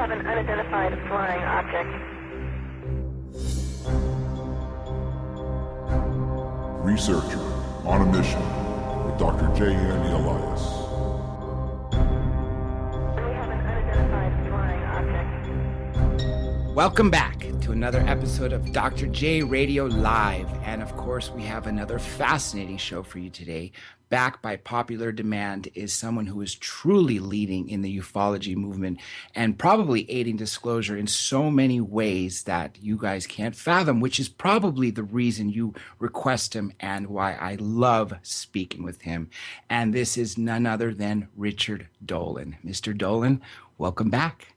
have an unidentified flying object. Researcher on a mission with Dr. J.N. Elias. We have an unidentified flying object. Welcome back to another episode of Dr. J Radio Live. And of course, we have another fascinating show for you today. Back by popular demand is someone who is truly leading in the ufology movement and probably aiding disclosure in so many ways that you guys can't fathom, which is probably the reason you request him and why I love speaking with him. And this is none other than Richard Dolan. Mr. Dolan, welcome back.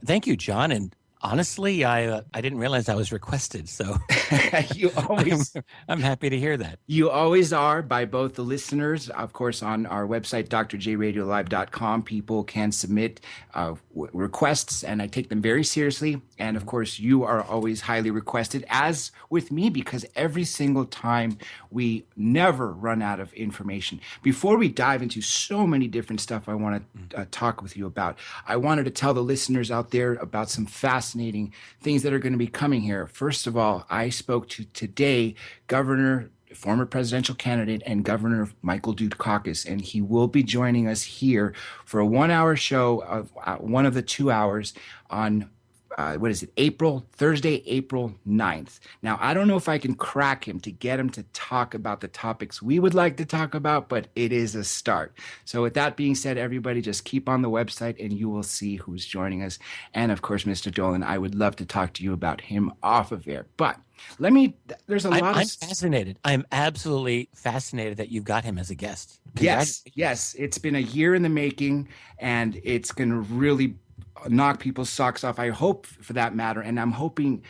Thank you, John. And honestly, I didn't realize I was requested, so You always, I'm happy to hear that. you always are by both the listeners. Of course, on our website, drjradiolive.com, people can submit requests, and I take them very seriously. And of course, you are always highly requested, as with me, because every single time we never run out of information. Before we dive into so many different stuff I want to talk with you about, I wanted to tell the listeners out there about some fascinating things that are going to be coming here. First of all, I spoke to today former presidential candidate and Governor Michael Dukakis, and he will be joining us here for a 1-hour show of one of the 2 hours on Thursday, April 9th. Now, I don't know if I can crack him to get him to talk about the topics we would like to talk about, but it is a start. So with that being said, everybody just keep on the website and you will see who's joining us. And of course, Mr. Dolan, I would love to talk to you about him off of air. But there's a lot of... I'm fascinated. I'm absolutely fascinated that you've got him as a guest. Yes. It's been a year in the making, and it's going to really knock people's socks off. I hope, for that matter, and I'm hoping.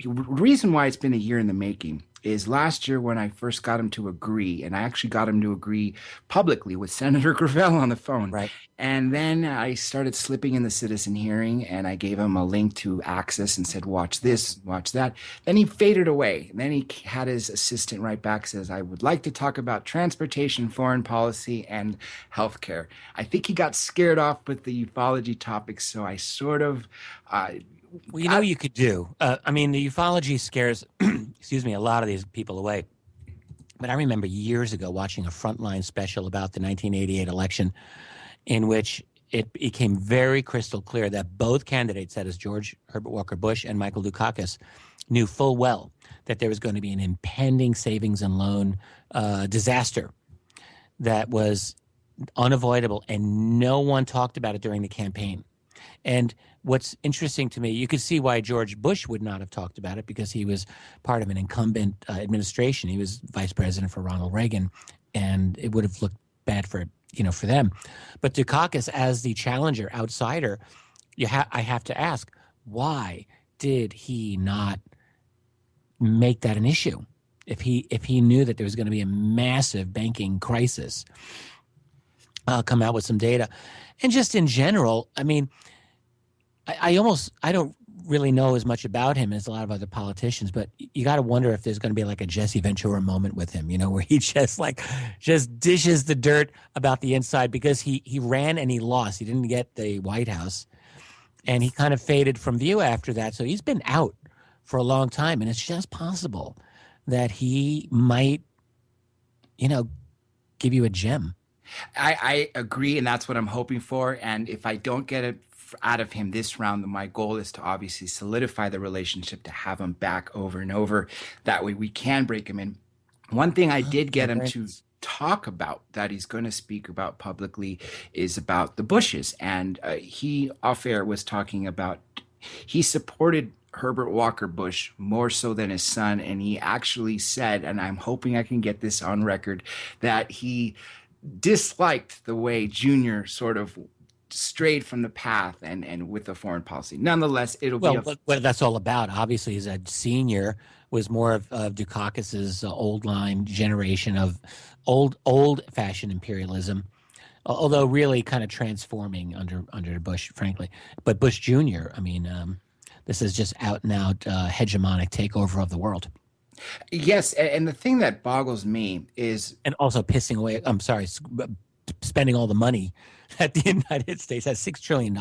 The reason why it's been a year in the making is last year when I first got him to agree, and I actually got him to agree publicly with Senator Gravel on the phone. Right. And then I started slipping in the citizen hearing, and I gave him a link to Access and said, watch this, watch that. Then he faded away. And then he had his assistant write back, says, I would like to talk about transportation, foreign policy, and healthcare. I think he got scared off with the ufology topics, so I sort of... Well, you know what you could do? The ufology scares, a lot of these people away. But I remember years ago watching a Frontline special about the 1988 election in which it became very crystal clear that both candidates, that is George Herbert Walker Bush and Michael Dukakis, knew full well that there was going to be an impending savings and loan disaster that was unavoidable, and no one talked about it during the campaign. And what's interesting to me, you could see why George Bush would not have talked about it, because he was part of an incumbent administration. He was vice president for Ronald Reagan, and it would have looked bad for them. But Dukakis, as the challenger, outsider, I have to ask, why did he not make that an issue? If he knew that there was going to be a massive banking crisis, come out with some data. And just in general, I don't really know as much about him as a lot of other politicians, but you got to wonder if there's going to be like a Jesse Ventura moment with him, where he just dishes the dirt about the inside, because he ran and he lost. He didn't get the White House, and he kind of faded from view after that. So he's been out for a long time, and it's just possible that he might, give you a gem. I agree, and that's what I'm hoping for. And if I don't get it out of him this round, my goal is to obviously solidify the relationship, to have him back over and over. That way we can break him in. One thing I did get him to talk about that he's going to speak about publicly is about the Bushes. And he off air was talking about, he supported Herbert Walker Bush more so than his son. And he actually said, and I'm hoping I can get this on record, that he disliked the way Junior sort of strayed from the path and with the foreign policy. Nonetheless, it'll be what that's all about. Obviously, is that Senior was more of Dukakis's old line generation of old-fashioned imperialism, although really kind of transforming under Bush, frankly. But Bush Jr., this is just out-and-out hegemonic takeover of the world. Yes, and the thing that boggles me is... And also pissing spending all the money that the United States has $6 trillion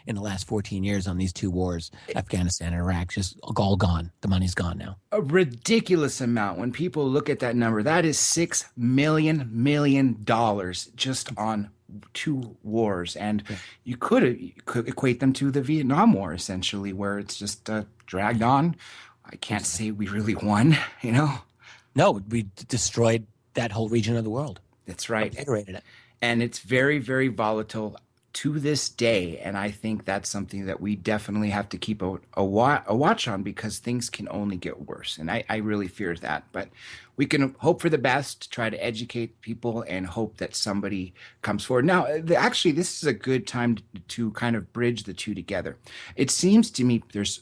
in the last 14 years on these two wars, Afghanistan and Iraq, just all gone. The money's gone now. A ridiculous amount. When people look at that number, that is $6 million just on two wars. And you could equate them to the Vietnam War, essentially, where it's just dragged on. I can't say we really won, you know? No, we destroyed that whole region of the world. That's right. Obliterated it. And it's very, very volatile to this day. And I think that's something that we definitely have to keep a watch on, because things can only get worse. And I really fear that. But we can hope for the best, try to educate people, and hope that somebody comes forward. Now, actually, this is a good time to kind of bridge the two together. It seems to me this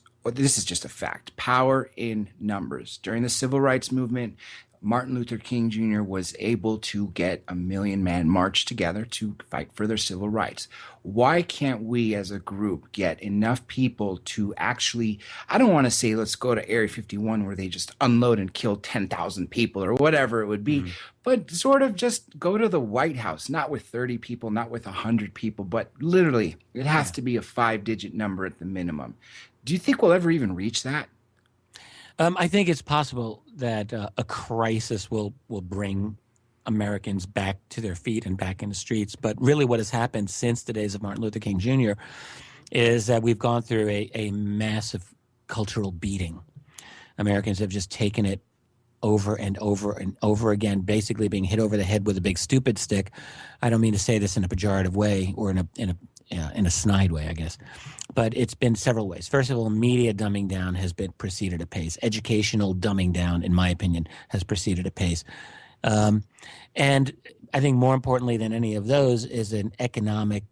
is just a fact. Power in numbers. During the Civil Rights Movement, Martin Luther King Jr. was able to get a 1 million man march together to fight for their civil rights. Why can't we as a group get enough people to actually, I don't want to say let's go to Area 51 where they just unload and kill 10,000 people or whatever it would be, but sort of just go to the White House, not with 30 people, not with 100 people, but literally it has to be a 5-digit number at the minimum. Do you think we'll ever even reach that? I think it's possible that a crisis will bring Americans back to their feet and back in the streets. But really what has happened since the days of Martin Luther King Jr. is that we've gone through a massive cultural beating. Americans have just taken it over and over and over again, basically being hit over the head with a big stupid stick. I don't mean to say this in a pejorative way or in a snide way, I guess. But it's been several ways. First of all, media dumbing down has been proceeded apace. Educational dumbing down, in my opinion, has proceeded apace. And I think more importantly than any of those is an economic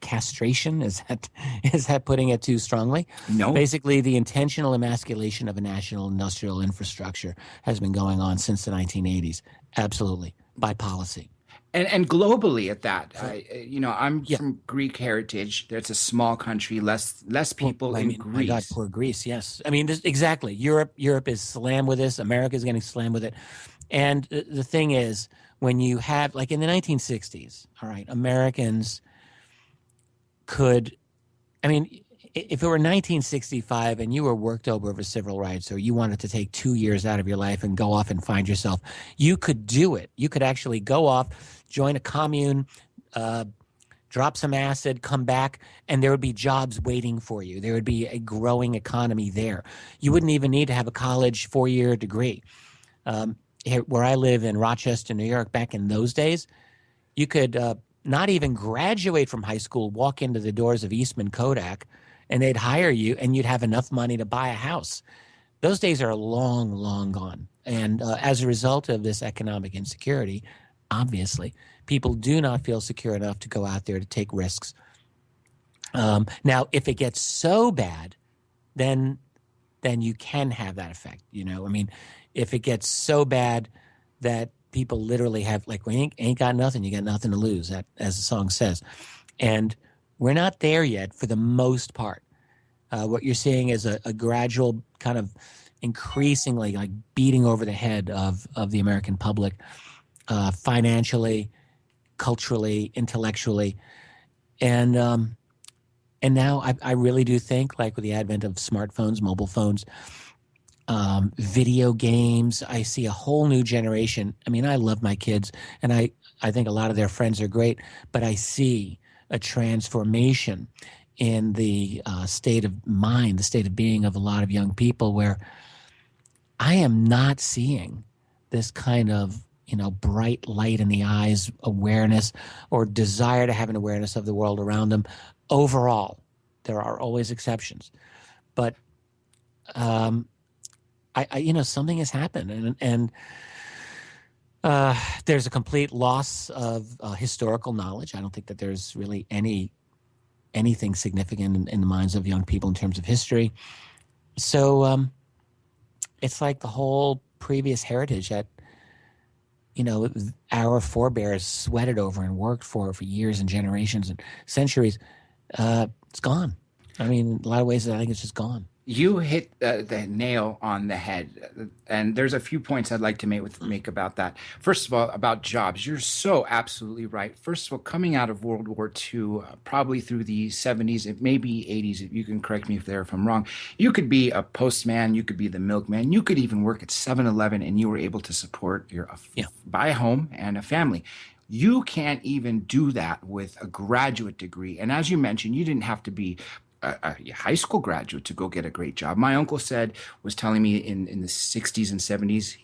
castration. Is that putting it too strongly? No. Basically, the intentional emasculation of a national industrial infrastructure has been going on since the 1980s. Absolutely, by policy. And globally at that, I'm from Greek heritage. There's a small country, less people in Greece. My God, poor Greece. Yes, I mean exactly. Europe is slammed with this. America is getting slammed with it. And the thing is, when you have, like in the 1960s, all right, Americans could, I mean, if it were 1965 and you were worked over civil rights, or you wanted to take 2 years out of your life and go off and find yourself, you could do it. You could actually go off, join a commune, drop some acid, come back, and there would be jobs waiting for you. There would be a growing economy there. You wouldn't even need to have a college 4-year degree. Here, where I live in Rochester, New York, back in those days, you could not even graduate from high school, walk into the doors of Eastman Kodak, and they'd hire you, and you'd have enough money to buy a house. Those days are long, long gone. And as a result of this economic insecurity, obviously, people do not feel secure enough to go out there to take risks. Now, if it gets so bad, then you can have that effect. You know, I mean, if it gets so bad that people literally have, like, we ain't got nothing, you got nothing to lose, as the song says. And we're not there yet for the most part. What you're seeing is a gradual kind of increasingly like beating over the head of the American public, financially, culturally, intellectually. And now I really do think, like with the advent of smartphones, mobile phones, video games, I see a whole new generation. I mean, I love my kids, and I think a lot of their friends are great, but I see a transformation in the state of mind, the state of being of a lot of young people, where I am not seeing this kind of, bright light in the eyes, awareness, or desire to have an awareness of the world around them. Overall, there are always exceptions, but something has happened, and there's a complete loss of historical knowledge. I don't think that there's really anything significant in the minds of young people in terms of history. So it's like the whole previous heritage that our forebears sweated over and worked for years and generations and centuries. It's gone. I mean, in a lot of ways, I think it's just gone. You hit the nail on the head, and there's a few points I'd like to make about that. First of all, about jobs, you're so absolutely right. First of all, coming out of World War II, probably through the 70s, it may be 80s. You can correct me if I'm wrong. You could be a postman, you could be the milkman, you could even work at 7-Eleven, and you were able to support your Yeah. buy a home and a family. You can't even do that with a graduate degree. And as you mentioned, you didn't have to be a high school graduate to go get a great job. My uncle was telling me in the 60s and 70s,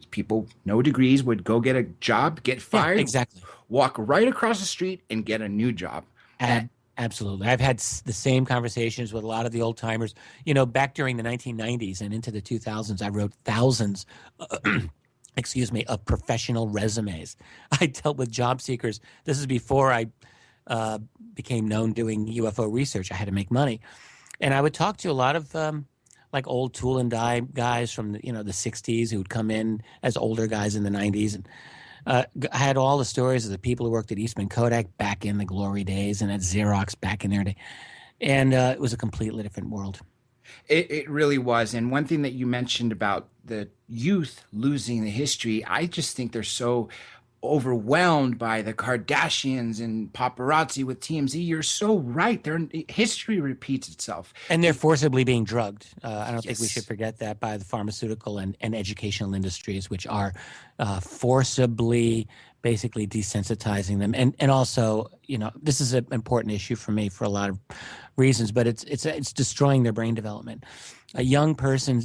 people, no degrees, would go get a job, get Yeah, fired, exactly. walk right across the street and get a new job. Absolutely. I've had the same conversations with a lot of the old timers. Back during the 1990s and into the 2000s, I wrote thousands, excuse me, of professional resumes. I dealt with job seekers. This is before I became known doing UFO research. I had to make money. And I would talk to a lot of like old tool and die guys from the 60s who would come in as older guys in the 90s. And I had all the stories of the people who worked at Eastman Kodak back in the glory days and at Xerox back in their day. And it was a completely different world. It really was. And one thing that you mentioned about the youth losing the history, I just think they're so overwhelmed by the Kardashians and paparazzi with TMZ. You're so right. History repeats itself. And they're forcibly being drugged. I don't think we Yes. should forget that, by the pharmaceutical and educational industries, which are forcibly basically desensitizing them. And also, this is an important issue for me for a lot of reasons, but it's destroying their brain development. A young person,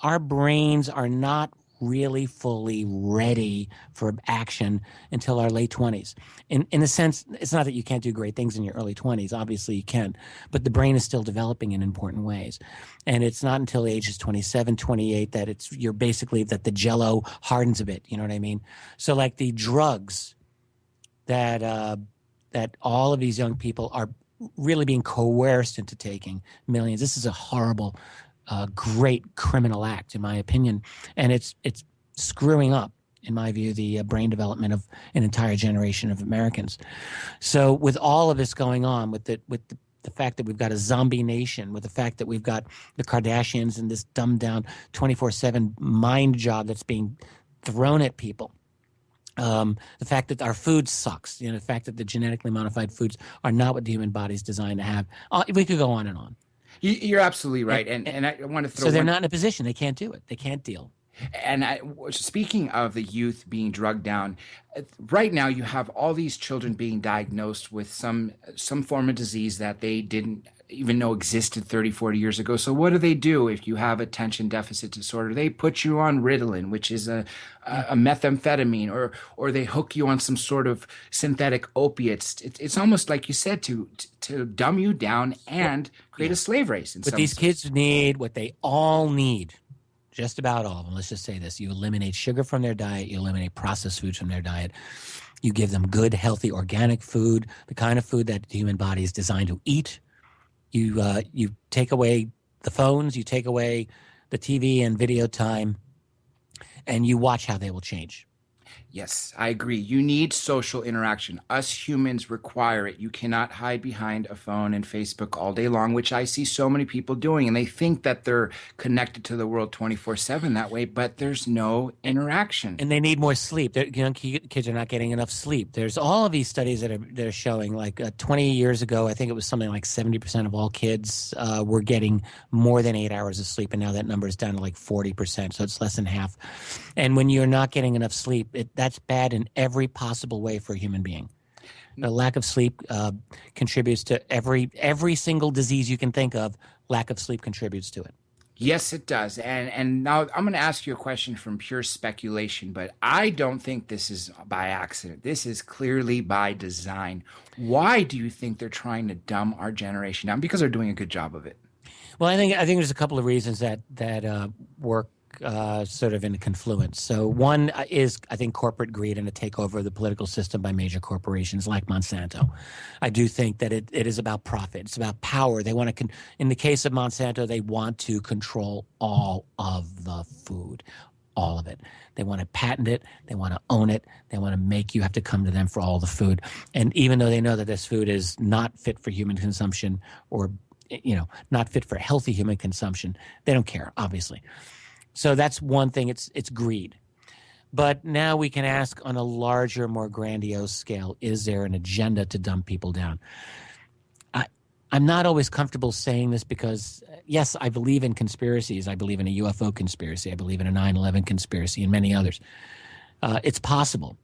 our brains are not really fully ready for action until our late 20s. In a sense, it's not that you can't do great things in your early 20s. Obviously you can, but the brain is still developing in important ways. And it's not until ages 27, 28 that that the jello hardens a bit. You know what I mean? So like the drugs that all of these young people are really being coerced into taking, millions. This is a horrible, great criminal act, in my opinion, and it's screwing up, in my view, the brain development of an entire generation of Americans. So, with all of this going on, with the fact that we've got a zombie nation, with the fact that we've got the Kardashians and this dumbed down 24/7 mind job that's being thrown at people. The fact that our food sucks, the fact that the genetically modified foods are not what the human body's designed to have. We could go on and on. You're absolutely right. And I want to throw So they're not in a position. They can't do it. They can't deal. And speaking of the youth being drugged down, right now you have all these children being diagnosed with some form of disease that they didn't even know existed 30, 40 years ago. So what do if you have attention deficit disorder? They put you on Ritalin, which is a methamphetamine, or they hook you on some sort of synthetic opiates. It's almost like you said, to dumb you down and create a slave race. But these kids need what they all need. Just about all of them. Let's just say this. You eliminate sugar from their diet. You eliminate processed foods from their diet. You give them good, healthy, organic food, the kind of food that the human body is designed to eat. You take away the phones. You take away the TV and video time, and you watch how they will change. Yes, I agree. You need social interaction. Us humans require it. You cannot hide behind a phone and Facebook all day long, which I see so many people doing. And they think that they're connected to the world 24/7 that way, but there's no interaction. And they need more sleep. Young kids are not getting enough sleep. There's all of these studies that are showing, like 20 years ago, I think it was something like 70% of all kids were getting more than 8 hours of sleep. And now that number is down to like 40%. So it's less than half. And when you're not getting enough sleep, that's bad in every possible way for a human being. The lack of sleep contributes to every single disease you can think of. Lack of sleep contributes to it. Yes, it does. And now I'm going to ask you a question from pure speculation, but I don't think this is by accident. This is clearly by design. Why do you think they're trying to dumb our generation down? Because they're doing a good job of it. Well, I think there's a couple of reasons that work sort of in a confluence. So one is, I think, corporate greed and a takeover of the political system by major corporations like Monsanto. I do think that it is about profit. It's about power. They want to, in the case of Monsanto, they want to control all of the food, all of it. They want to patent it. They want to own it. They want to make you have to come to them for all the food. And even though they know that this food is not fit for human consumption or not fit for healthy human consumption. They don't care, obviously. So that's one thing. It's greed. But now we can ask on a larger, more grandiose scale, is there an agenda to dump people down? I'm not always comfortable saying this because, yes, I believe in conspiracies. I believe in a UFO conspiracy. I believe in a 9/11 conspiracy and many others. It's possible.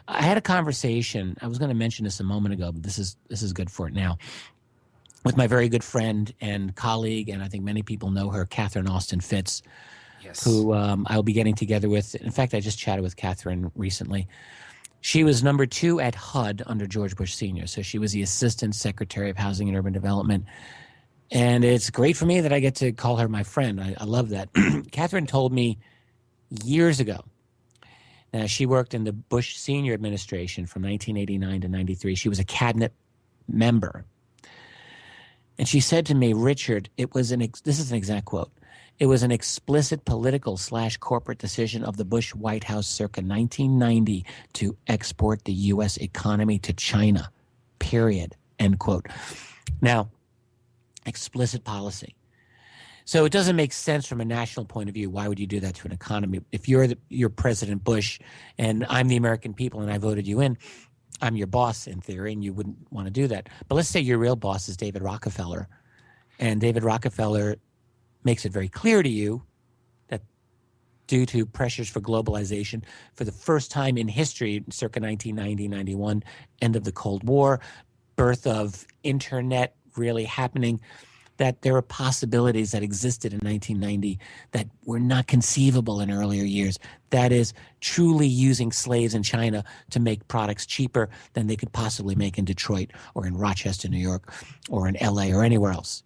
I had a conversation. I was going to mention this a moment ago, but this is good for it now. With my very good friend and colleague, and I think many people know her, Catherine Austin Fitz, Yes. who I'll be getting together with. In fact, I just chatted with Catherine recently. She was number 2 at HUD under George Bush Sr., so she was the Assistant Secretary of Housing and Urban Development. And it's great for me that I get to call her my friend. I love that. Catherine told me years ago. Now, she worked in the Bush Sr. administration from 1989 to 93. She was a cabinet member. And she said to me, Richard, this is an exact quote, it was an explicit political/corporate decision of the Bush White House circa 1990 to export the U.S. economy to China, period, end quote. Now, explicit policy. So it doesn't make sense from a national point of view. Why would you do that to an economy? If you're President Bush and I'm the American people and I voted you in, I'm your boss in theory, and you wouldn't want to do that. But let's say your real boss is David Rockefeller, and David Rockefeller makes it very clear to you that due to pressures for globalization, for the first time in history, circa 1990-91, end of the Cold War, birth of internet really happening, that there are possibilities that existed in 1990 that were not conceivable in earlier years. That is, truly using slaves in China to make products cheaper than they could possibly make in Detroit or in Rochester, New York, or in LA or anywhere else.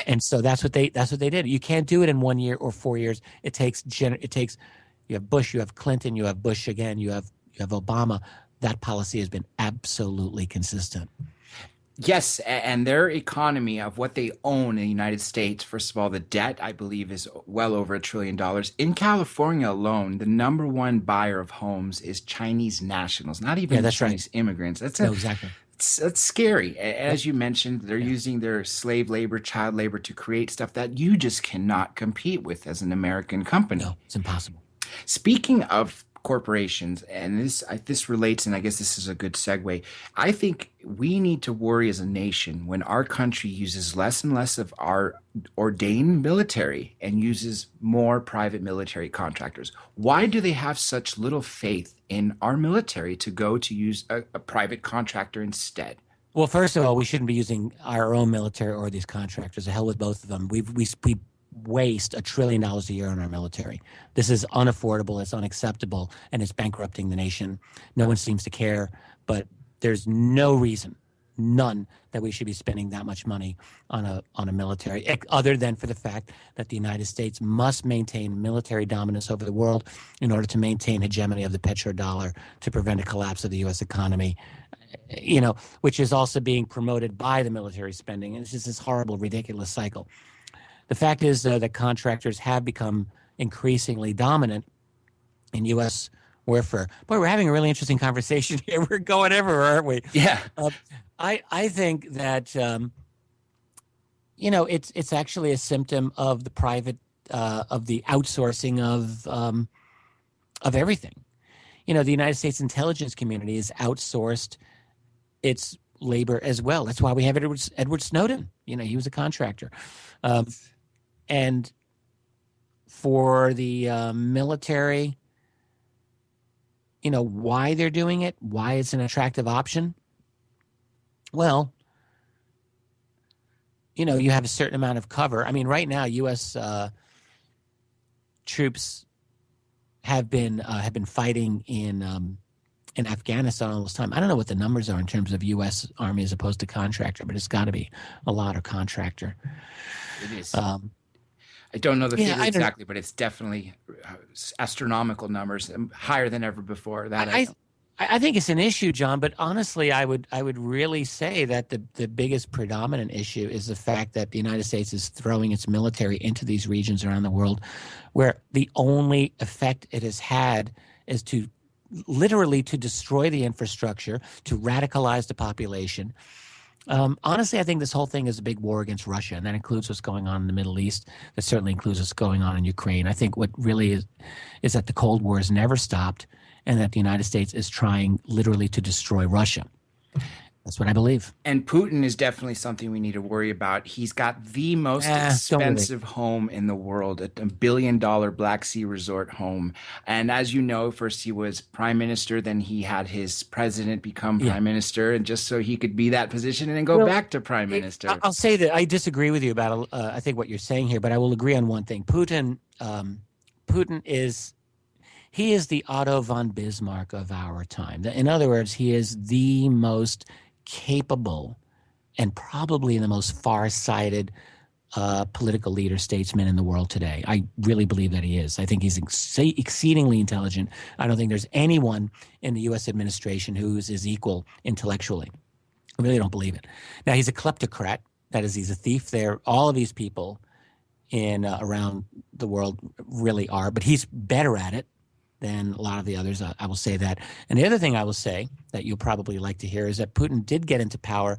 And so that's what they did. You can't do it in 1 year or 4 years. It takes you have Bush, you have Clinton, you have Bush again, you have Obama. That policy has been absolutely consistent. Yes, and their economy of what they own in the United States, first of all, the debt, I believe, is well over $1 trillion. In California alone, the number 1 buyer of homes is Chinese nationals, not even that's Chinese right. immigrants. Exactly. It's scary. As you mentioned, they're using their slave labor, child labor to create stuff that you just cannot compete with as an American company. No, it's impossible. Speaking of corporations, and this relates, and I guess this is a good segue. I think we need to worry as a nation when our country uses less and less of our ordained military and uses more private military contractors. Why do they have such little faith in our military to go to use a private contractor instead? Well, first of all, we shouldn't be using our own military or these contractors. The hell with both of them. We waste $1 trillion a year on our military. This is unaffordable, it's unacceptable, and it's bankrupting the nation. No one seems to care, but there's no reason, none, that we should be spending that much money on a military, other than for the fact that the United States must maintain military dominance over the world in order to maintain hegemony of the petrodollar to prevent a collapse of the U.S. economy, which is also being promoted by the military spending. And it's just this horrible, ridiculous cycle. The fact is, though, that contractors have become increasingly dominant in U.S. warfare. Boy, we're having a really interesting conversation here. We're going everywhere, aren't we? Yeah. I think that it's actually a symptom of the private of the outsourcing of everything. The United States intelligence community has outsourced its labor as well. That's why we have Edward Snowden. He was a contractor. And for the military, why they're doing it, why it's an attractive option. Well, you have a certain amount of cover. I mean, right now, U.S. Troops have been fighting in Afghanistan all this time. I don't know what the numbers are in terms of U.S. Army as opposed to contractor, but it's got to be a lot of contractor. It is. I don't know the figure exactly, but it's definitely astronomical numbers, higher than ever before. I think it's an issue, John, but honestly, I would really say that the biggest predominant issue is the fact that the United States is throwing its military into these regions around the world where the only effect it has had is to literally to destroy the infrastructure, to radicalize the population, Honestly, I think this whole thing is a big war against Russia, and that includes what's going on in the Middle East. That certainly includes what's going on in Ukraine. I think what really is that the Cold War has never stopped, and that the United States is trying literally to destroy Russia. That's what I believe. And Putin is definitely something we need to worry about. He's got the most Don't really. expensive home in the world, a $1 billion Black Sea resort home. And as you know, first he was prime minister, then he had his president become Yeah. prime minister, and just so he could be that position and then go Well, back to prime minister. I'll say that I disagree with you about I think what you're saying here, but I will agree on one thing. Putin is he is the Otto von Bismarck of our time. In other words, he is the most capable and probably the most far-sighted political leader, statesman in the world today. I really believe that he is. I think he's exceedingly intelligent. I don't think there's anyone in the U.S. administration who's his equal intellectually. I really don't believe it. Now, he's a kleptocrat. That is, he's a thief. All of these people in around the world really are, but he's better at it than a lot of the others. I will say that. And the other thing I will say that you'll probably like to hear is that Putin did get into power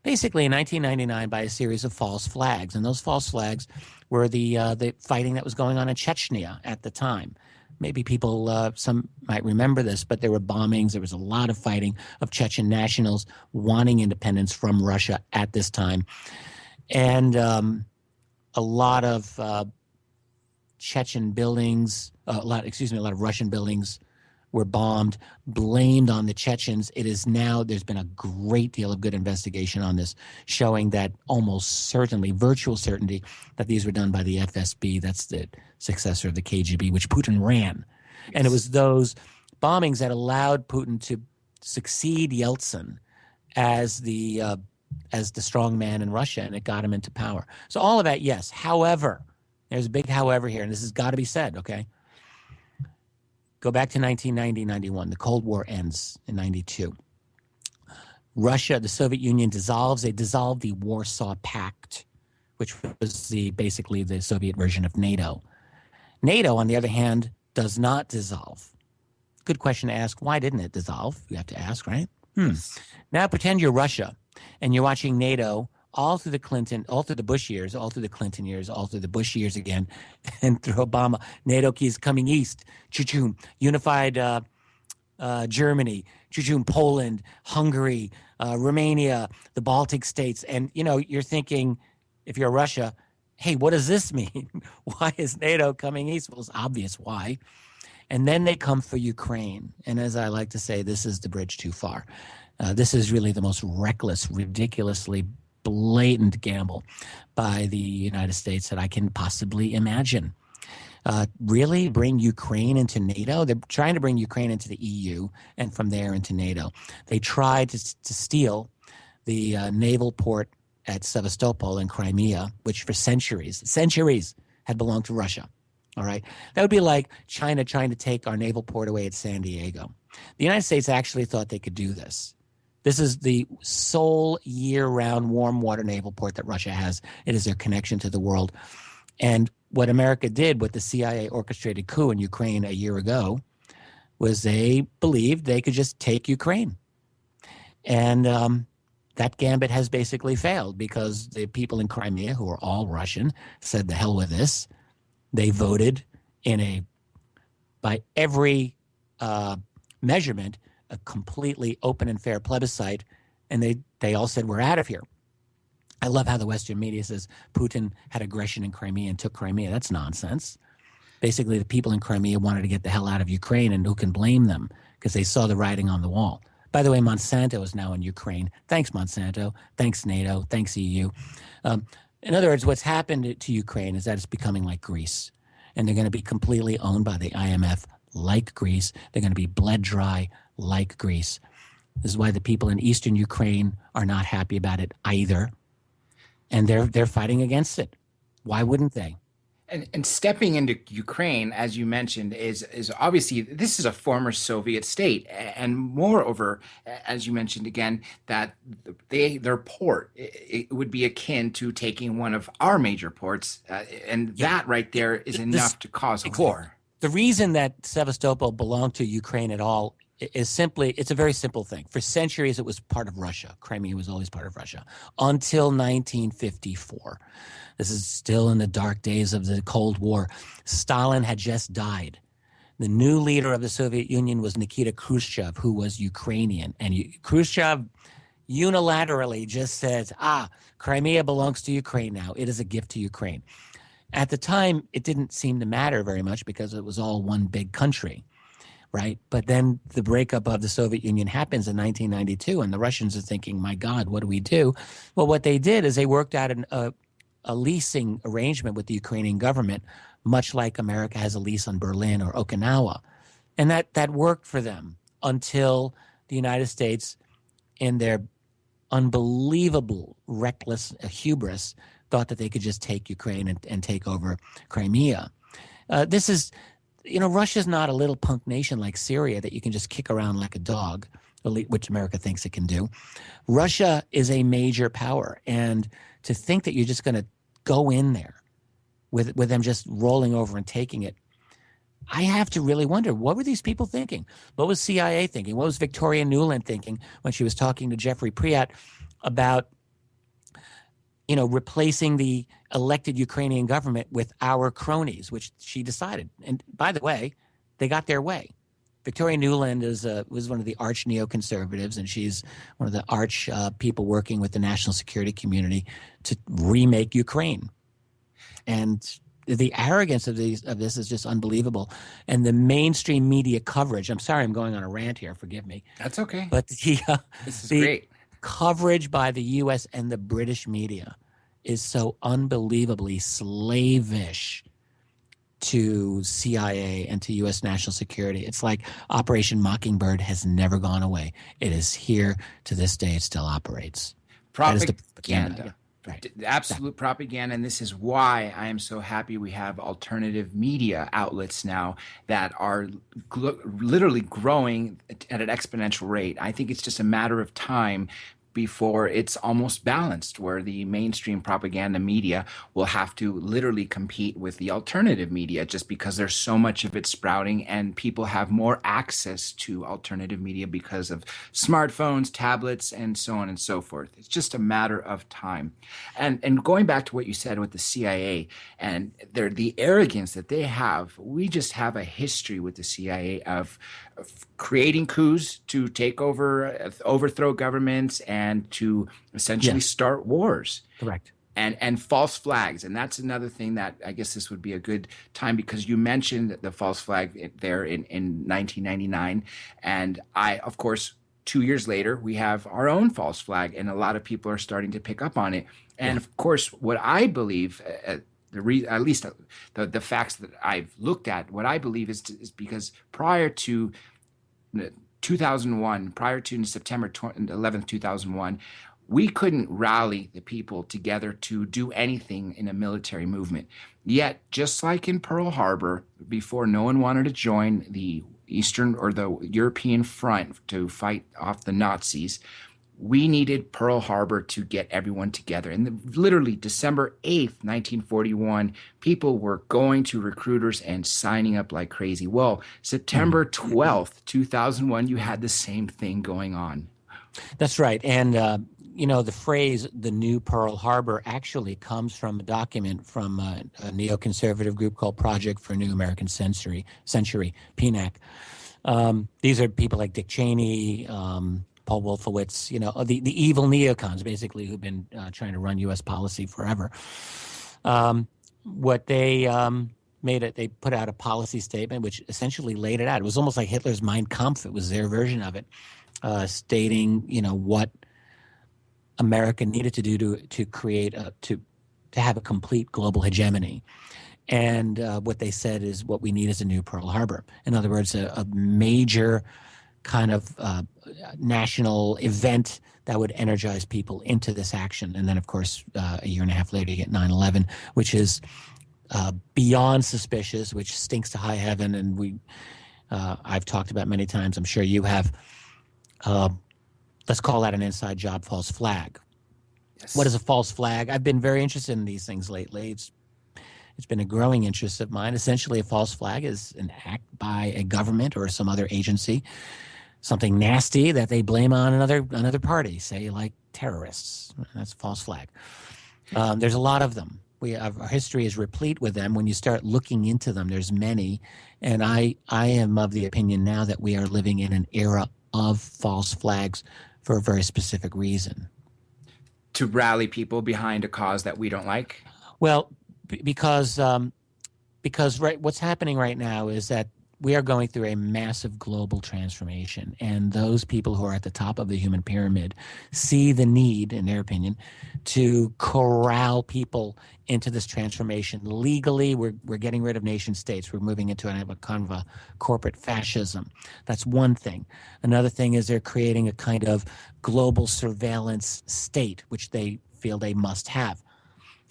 basically in 1999 by a series of false flags. And those false flags were the fighting that was going on in Chechnya at the time. Maybe people, some might remember this, but there were bombings. There was a lot of fighting of Chechen nationals wanting independence from Russia at this time. And a lot of Chechen buildings, a lot of Russian buildings were bombed, blamed on the Chechens. It is now, there's been a great deal of good investigation on this, showing that almost certainly, virtual certainty, that these were done by the FSB. That's the successor of the KGB, which Putin ran. Yes. And it was those bombings that allowed Putin to succeed Yeltsin as the strong man in Russia, and it got him into power. So all of that, yes. However, there's a big however here, and this has got to be said, okay? Go back to 1990, 91. The Cold War ends in 92. Russia, the Soviet Union dissolves. They dissolved the Warsaw Pact, which was basically the Soviet version of NATO. NATO, on the other hand, does not dissolve. Good question to ask. Why didn't it dissolve? You have to ask, right? Now pretend you're Russia, and you're watching NATO all through the Bush years, all through the Clinton years, all through the Bush years again, and through Obama. NATO keeps coming east, choo-choo, unified Germany, choo-choo, Poland, Hungary, Romania, the Baltic states. And, you're thinking, if you're Russia, hey, what does this mean? Why is NATO coming east? Well, it's obvious why. And then they come for Ukraine. And as I like to say, this is the bridge too far. This is really the most reckless, ridiculously blatant gamble by the United States that I can possibly imagine. Really bring Ukraine into NATO? They're trying to bring Ukraine into the EU and from there into NATO. They tried to steal the naval port at Sevastopol in Crimea, which for centuries had belonged to Russia. All right. That would be like China trying to take our naval port away at San Diego. The United States actually thought they could do this. This is the sole year-round warm water naval port that Russia has. It is their connection to the world. And what America did with the CIA orchestrated coup in Ukraine a year ago was they believed they could just take Ukraine. And that gambit has basically failed because the people in Crimea, who are all Russian, said the hell with this. They voted by every measurement, a completely open and fair plebiscite, and they all said, we're out of here. I love how the Western media says Putin had aggression in Crimea and took Crimea. That's nonsense. Basically, the people in Crimea wanted to get the hell out of Ukraine, and who can blame them? Because they saw the writing on the wall. By the way, Monsanto is now in Ukraine. Thanks, Monsanto. Thanks, NATO. Thanks, EU. In other words, what's happened to Ukraine is that it's becoming like Greece, and they're going to be completely owned by the IMF like Greece. They're going to be bled dry like Greece. This is why the people in eastern Ukraine are not happy about it either, and they're fighting against it. Why wouldn't they? And stepping into Ukraine, as you mentioned, is obviously, this is a former Soviet state, and moreover, as you mentioned again, that their port it would be akin to taking one of our major ports, and that right there is enough to cause a war. The reason that Sevastopol belonged to Ukraine at all is simply, it's a very simple thing. For centuries, it was part of Russia. Crimea was always part of Russia until 1954. This is still in the dark days of the Cold War. Stalin had just died. The new leader of the Soviet Union was Nikita Khrushchev, who was Ukrainian. And Khrushchev unilaterally just said, Crimea belongs to Ukraine now. It is a gift to Ukraine. At the time, it didn't seem to matter very much because it was all one big country, right? But then the breakup of the Soviet Union happens in 1992, and the Russians are thinking, my God, what do we do? Well, what they did is they worked out a leasing arrangement with the Ukrainian government, much like America has a lease on Berlin or Okinawa. And that worked for them until the United States, in their unbelievable, reckless hubris, thought that they could just take Ukraine and take over Crimea. This is, Russia's not a little punk nation like Syria that you can just kick around like a dog, which America thinks it can do. Russia is a major power. And to think that you're just going to go in there with them just rolling over and taking it, I have to really wonder, what were these people thinking? What was CIA thinking? What was Victoria Nuland thinking when she was talking to Jeffrey Priat about, replacing the elected Ukrainian government with our cronies, which she decided. And by the way, they got their way. Victoria Nuland was one of the arch neoconservatives, and she's one of the arch people working with the national security community to remake Ukraine. And the arrogance of this is just unbelievable. And the mainstream media coverage, I'm sorry I'm going on a rant here, forgive me. That's okay. But this is great. Coverage by the U.S. and the British media is so unbelievably slavish to CIA and to U.S. national security. It's like Operation Mockingbird has never gone away. It is here to this day. It still operates. Propaganda. Right. Absolute propaganda, and this is why I am so happy we have alternative media outlets now that are literally growing at an exponential rate. I think it's just a matter of time before it's almost balanced, where the mainstream propaganda media will have to literally compete with the alternative media just because there's so much of it sprouting, and people have more access to alternative media because of smartphones, tablets, and so on and so forth. It's just a matter of time. And going back to what you said with the CIA and the arrogance that they have, we just have a history with the CIA of creating coups to take over, overthrow governments, and to essentially start wars. Correct. And false flags. And that's another thing that I guess this would be a good time, because you mentioned the false flag there in 1999. And of course, 2 years later, we have our own false flag, and a lot of people are starting to pick up on it. And of course, what I believe, at least the facts that I've looked at, what I believe is because prior to 2001, prior to September 11th, 2001, we couldn't rally the people together to do anything in a military movement. Yet, just like in Pearl Harbor, before no one wanted to join the Eastern or the European front to fight off the Nazis, we needed Pearl Harbor to get everyone together. And literally December 8th, 1941, people were going to recruiters and signing up like crazy. Well, September 12th, 2001, you had the same thing going on. That's right. And, the phrase, the new Pearl Harbor, actually comes from a document from a neoconservative group called Project for a New American Century, PNAC. These are people like Dick Cheney, Paul Wolfowitz, the evil neocons, basically, who've been trying to run U.S. policy forever. What they they put out a policy statement which essentially laid it out. It was almost like Hitler's Mein Kampf. It was their version of it, stating, what America needed to do to create to have a complete global hegemony. And what they said is what we need is a new Pearl Harbor. In other words, a major kind of national event that would energize people into this action. And then, of course, a year and a half later, you get 9/11, which is beyond suspicious, which stinks to high heaven. And I've talked about many times, I'm sure you have, let's call that an inside job false flag. Yes. What is a false flag? I've been very interested in these things lately. It's been a growing interest of mine. Essentially, a false flag is an act by a government or some other agency something nasty that they blame on another party, say like terrorists. That's a false flag. There's a lot of them. Our history is replete with them. When you start looking into them, there's many. And I am of the opinion now that we are living in an era of false flags for a very specific reason. To rally people behind a cause that we don't like? Well, because what's happening right now is that we are going through a massive global transformation, and those people who are at the top of the human pyramid see the need, in their opinion, to corral people into this transformation. Legally, we're getting rid of nation states. We're moving into a kind of a corporate fascism. That's one thing. Another thing is they're creating a kind of global surveillance state, which they feel they must have.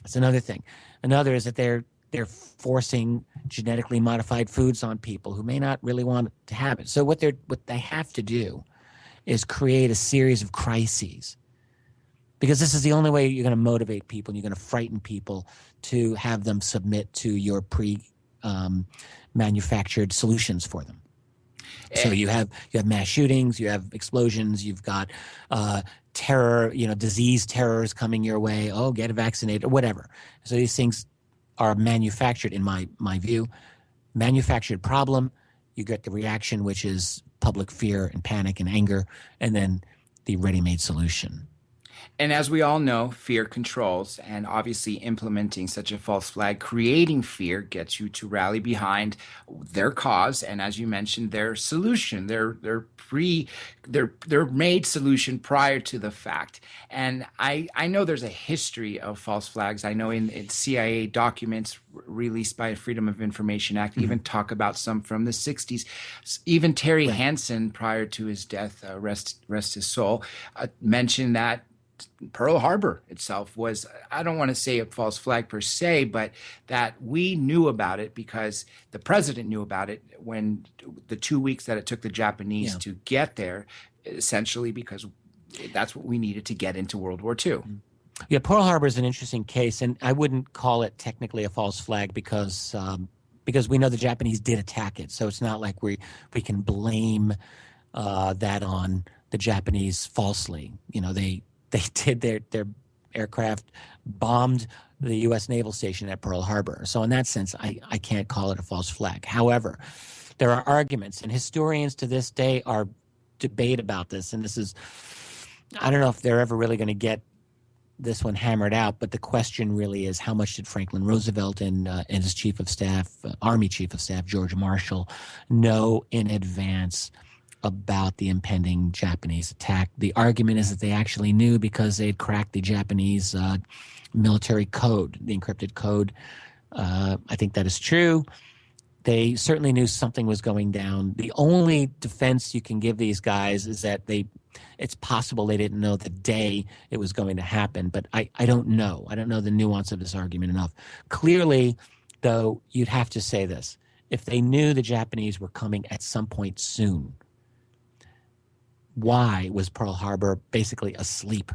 That's another thing. Another is that they're forcing genetically modified foods on people who may not really want to have it. So what they have to do is create a series of crises, because this is the only way you're going to motivate people and you're going to frighten people to have them submit to your manufactured solutions for them. So you have mass shootings, you have explosions, you've got terror, disease terrors coming your way. Oh, get vaccinated or whatever. So these things are manufactured, in my view, manufactured problem. You get the reaction, which is public fear and panic and anger, and then the ready-made solution. And as we all know, fear controls, and obviously implementing such a false flag, creating fear, gets you to rally behind their cause, and as you mentioned, their solution, their made solution prior to the fact. And I know there's a history of false flags. I know in CIA documents released by Freedom of Information Act even talk about some from the 60s. Even Terry Hansen, prior to his death, rest his soul, mentioned that Pearl Harbor itself was, I don't want to say a false flag per se, but that we knew about it because the president knew about it when the 2 weeks that it took the Japanese to get there, essentially because that's what we needed to get into World War II. Yeah, Pearl Harbor is an interesting case, and I wouldn't call it technically a false flag because we know the Japanese did attack it. So it's not like we can blame that on the Japanese falsely. They did their aircraft bombed the U.S. naval station at Pearl Harbor. So in that sense, I can't call it a false flag. However, there are arguments, and historians to this day are debate about this. And this is, I don't know if they're ever really going to get this one hammered out, but the question really is, how much did Franklin Roosevelt and his chief of staff, Army chief of staff, George Marshall, know in advance about the impending Japanese attack? The argument is that they actually knew because they had cracked the Japanese military code, the encrypted code. I think that is true. They certainly knew something was going down. The only defense you can give these guys is that it's possible they didn't know the day it was going to happen, but I don't know. I don't know the nuance of this argument enough. Clearly, though, you'd have to say this. If they knew the Japanese were coming at some point soon, why was Pearl Harbor basically asleep,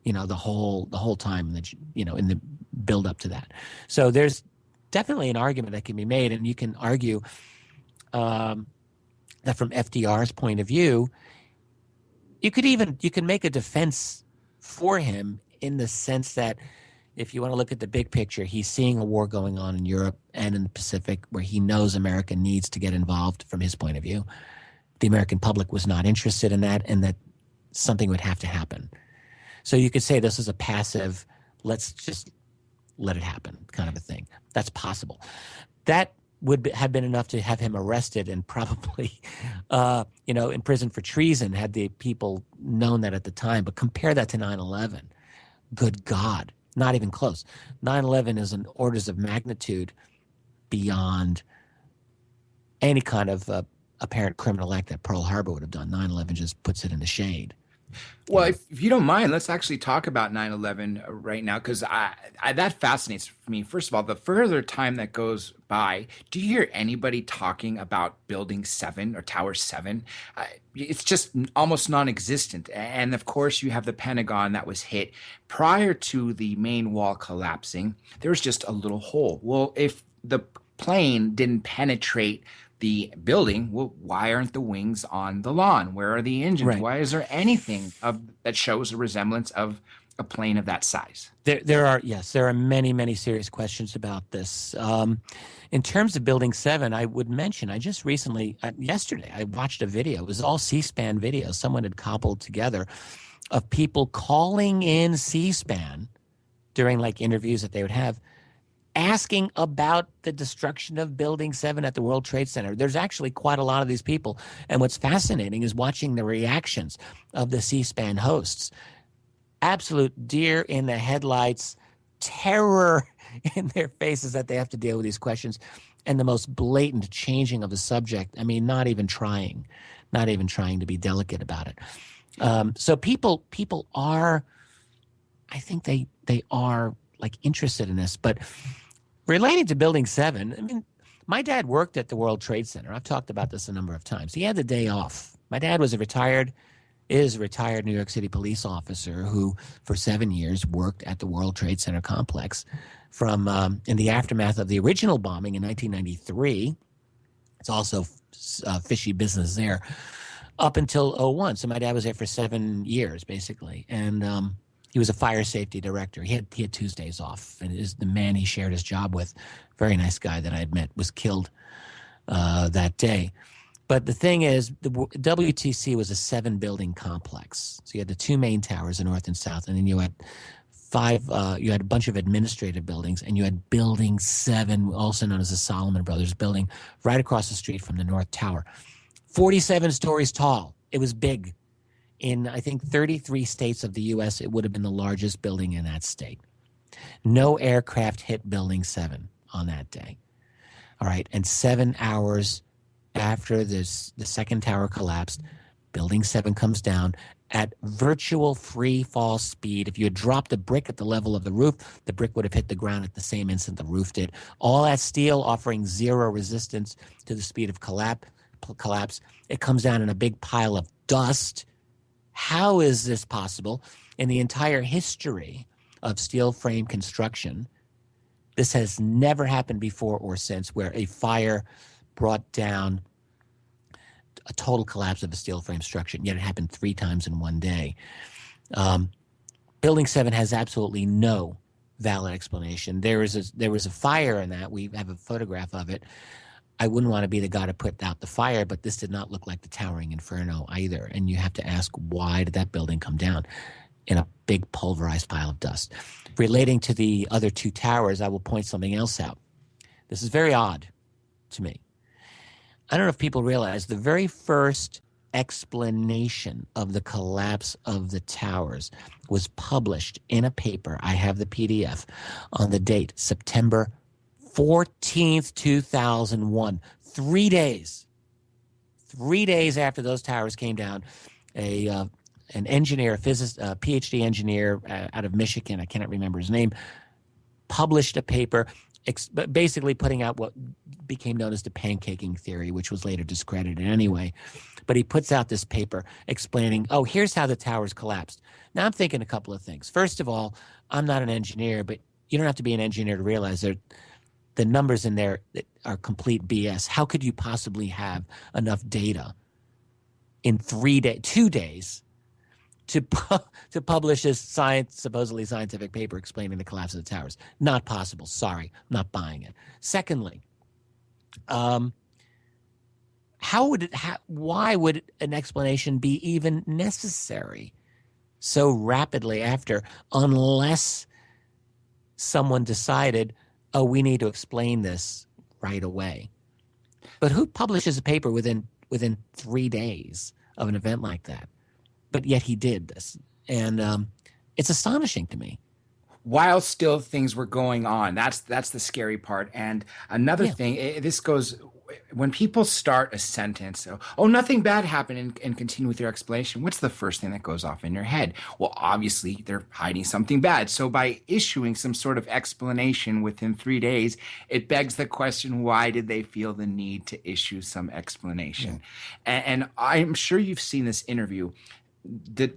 the whole time that, in the build up to that? So there's definitely an argument that can be made, and you can argue that from FDR's point of view, you can make a defense for him in the sense that if you want to look at the big picture, he's seeing a war going on in Europe and in the Pacific where he knows America needs to get involved from his point of view. The American public was not interested in that, and that something would have to happen. So you could say this is a passive, let's just let it happen kind of a thing. That's possible. That would have been enough to have him arrested and probably, imprisoned for treason had the people known that at the time. But compare that to 9/11. Good God, not even close. 9/11 is an orders of magnitude beyond any kind of apparent criminal act that Pearl Harbor would have done. 9/11 just puts it in the shade. Well, if you don't mind, let's actually talk about 9/11 right now, because that fascinates me. First of all, the further time that goes by, do you hear anybody talking about Building 7 or Tower 7? It's just almost non-existent. And of course, you have the Pentagon that was hit prior to the main wall collapsing. There was just a little hole. Well, if the plane didn't penetrate the building, well, why aren't the wings on the lawn? Where are the engines? Right. Why is there anything that shows a resemblance of a plane of that size? There are many serious questions about this. In terms of Building 7, I would mention, I just recently, yesterday, I watched a video. It was all C-SPAN video someone had cobbled together of people calling in C-SPAN during like interviews that they would have, asking about the destruction of Building 7 at the World Trade Center. There's actually quite a lot of these people. And what's fascinating is watching the reactions of the C-SPAN hosts. Absolute deer in the headlights, terror in their faces that they have to deal with these questions, and the most blatant changing of the subject. I mean, not even trying to be delicate about it. So people are, I think they are like interested in this. But relating to Building 7, I mean, my dad worked at the World Trade Center. I've talked about this a number of times. He had the day off. My dad was a retired New York City police officer who, for 7 years, worked at the World Trade Center complex from in the aftermath of the original bombing in 1993. It's also fishy business there up until '01. So my dad was there for 7 years, basically, and he was a fire safety director. He had Tuesdays off, and the man he shared his job with, very nice guy that I had met, was killed that day. But the thing is, the WTC was a 7-building complex. So you had the 2 main towers, the north and south, and then you had you had a bunch of administrative buildings, and you had Building 7, also known as the Solomon Brothers Building, right across the street from the North Tower. 47 stories tall. It was big. In, I think, 33 states of the U.S., it would have been the largest building in that state. No aircraft hit Building 7 on that day. All right, and 7 hours after the second tower collapsed, Building 7 comes down at virtual free fall speed. If you had dropped a brick at the level of the roof, the brick would have hit the ground at the same instant the roof did. All that steel offering zero resistance to the speed of collapse. It comes down in a big pile of dust. How is this possible? In the entire history of steel frame construction, this has never happened before or since, where a fire brought down a total collapse of a steel frame structure, and yet it happened 3 times in one day. Building 7 has absolutely no valid explanation. There was a fire in that. We have a photograph of it. I wouldn't want to be the guy to put out the fire, but this did not look like the Towering Inferno either. And you have to ask, why did that building come down in a big pulverized pile of dust? Relating to the other 2 towers, I will point something else out. This is very odd to me. I don't know if people realize the very first explanation of the collapse of the towers was published in a paper. I have the PDF on the date, September 14th, 2001. 3 days. 3 days after those towers came down, an engineer, a physicist, a PhD engineer out of Michigan, I cannot remember his name, published a paper basically putting out what became known as the pancaking theory, which was later discredited anyway. But he puts out this paper explaining, here's how the towers collapsed. Now I'm thinking a couple of things. First of all, I'm not an engineer, but you don't have to be an engineer to realize that the numbers in there are complete BS. How could you possibly have enough data in 2 days to publish this supposedly scientific paper explaining the collapse of the towers? Not possible. Sorry, I'm not buying it. Secondly, why would an explanation be even necessary so rapidly after, unless someone decided, we need to explain this right away? But who publishes a paper within 3 days of an event like that? But yet he did this. And it's astonishing to me. While still things were going on. That's the scary part. And another thing, this goes, when people start a sentence, nothing bad happened, and continue with their explanation, what's the first thing that goes off in your head? Well, obviously, they're hiding something bad. So by issuing some sort of explanation within 3 days, it begs the question, why did they feel the need to issue some explanation? And I'm sure you've seen this interview.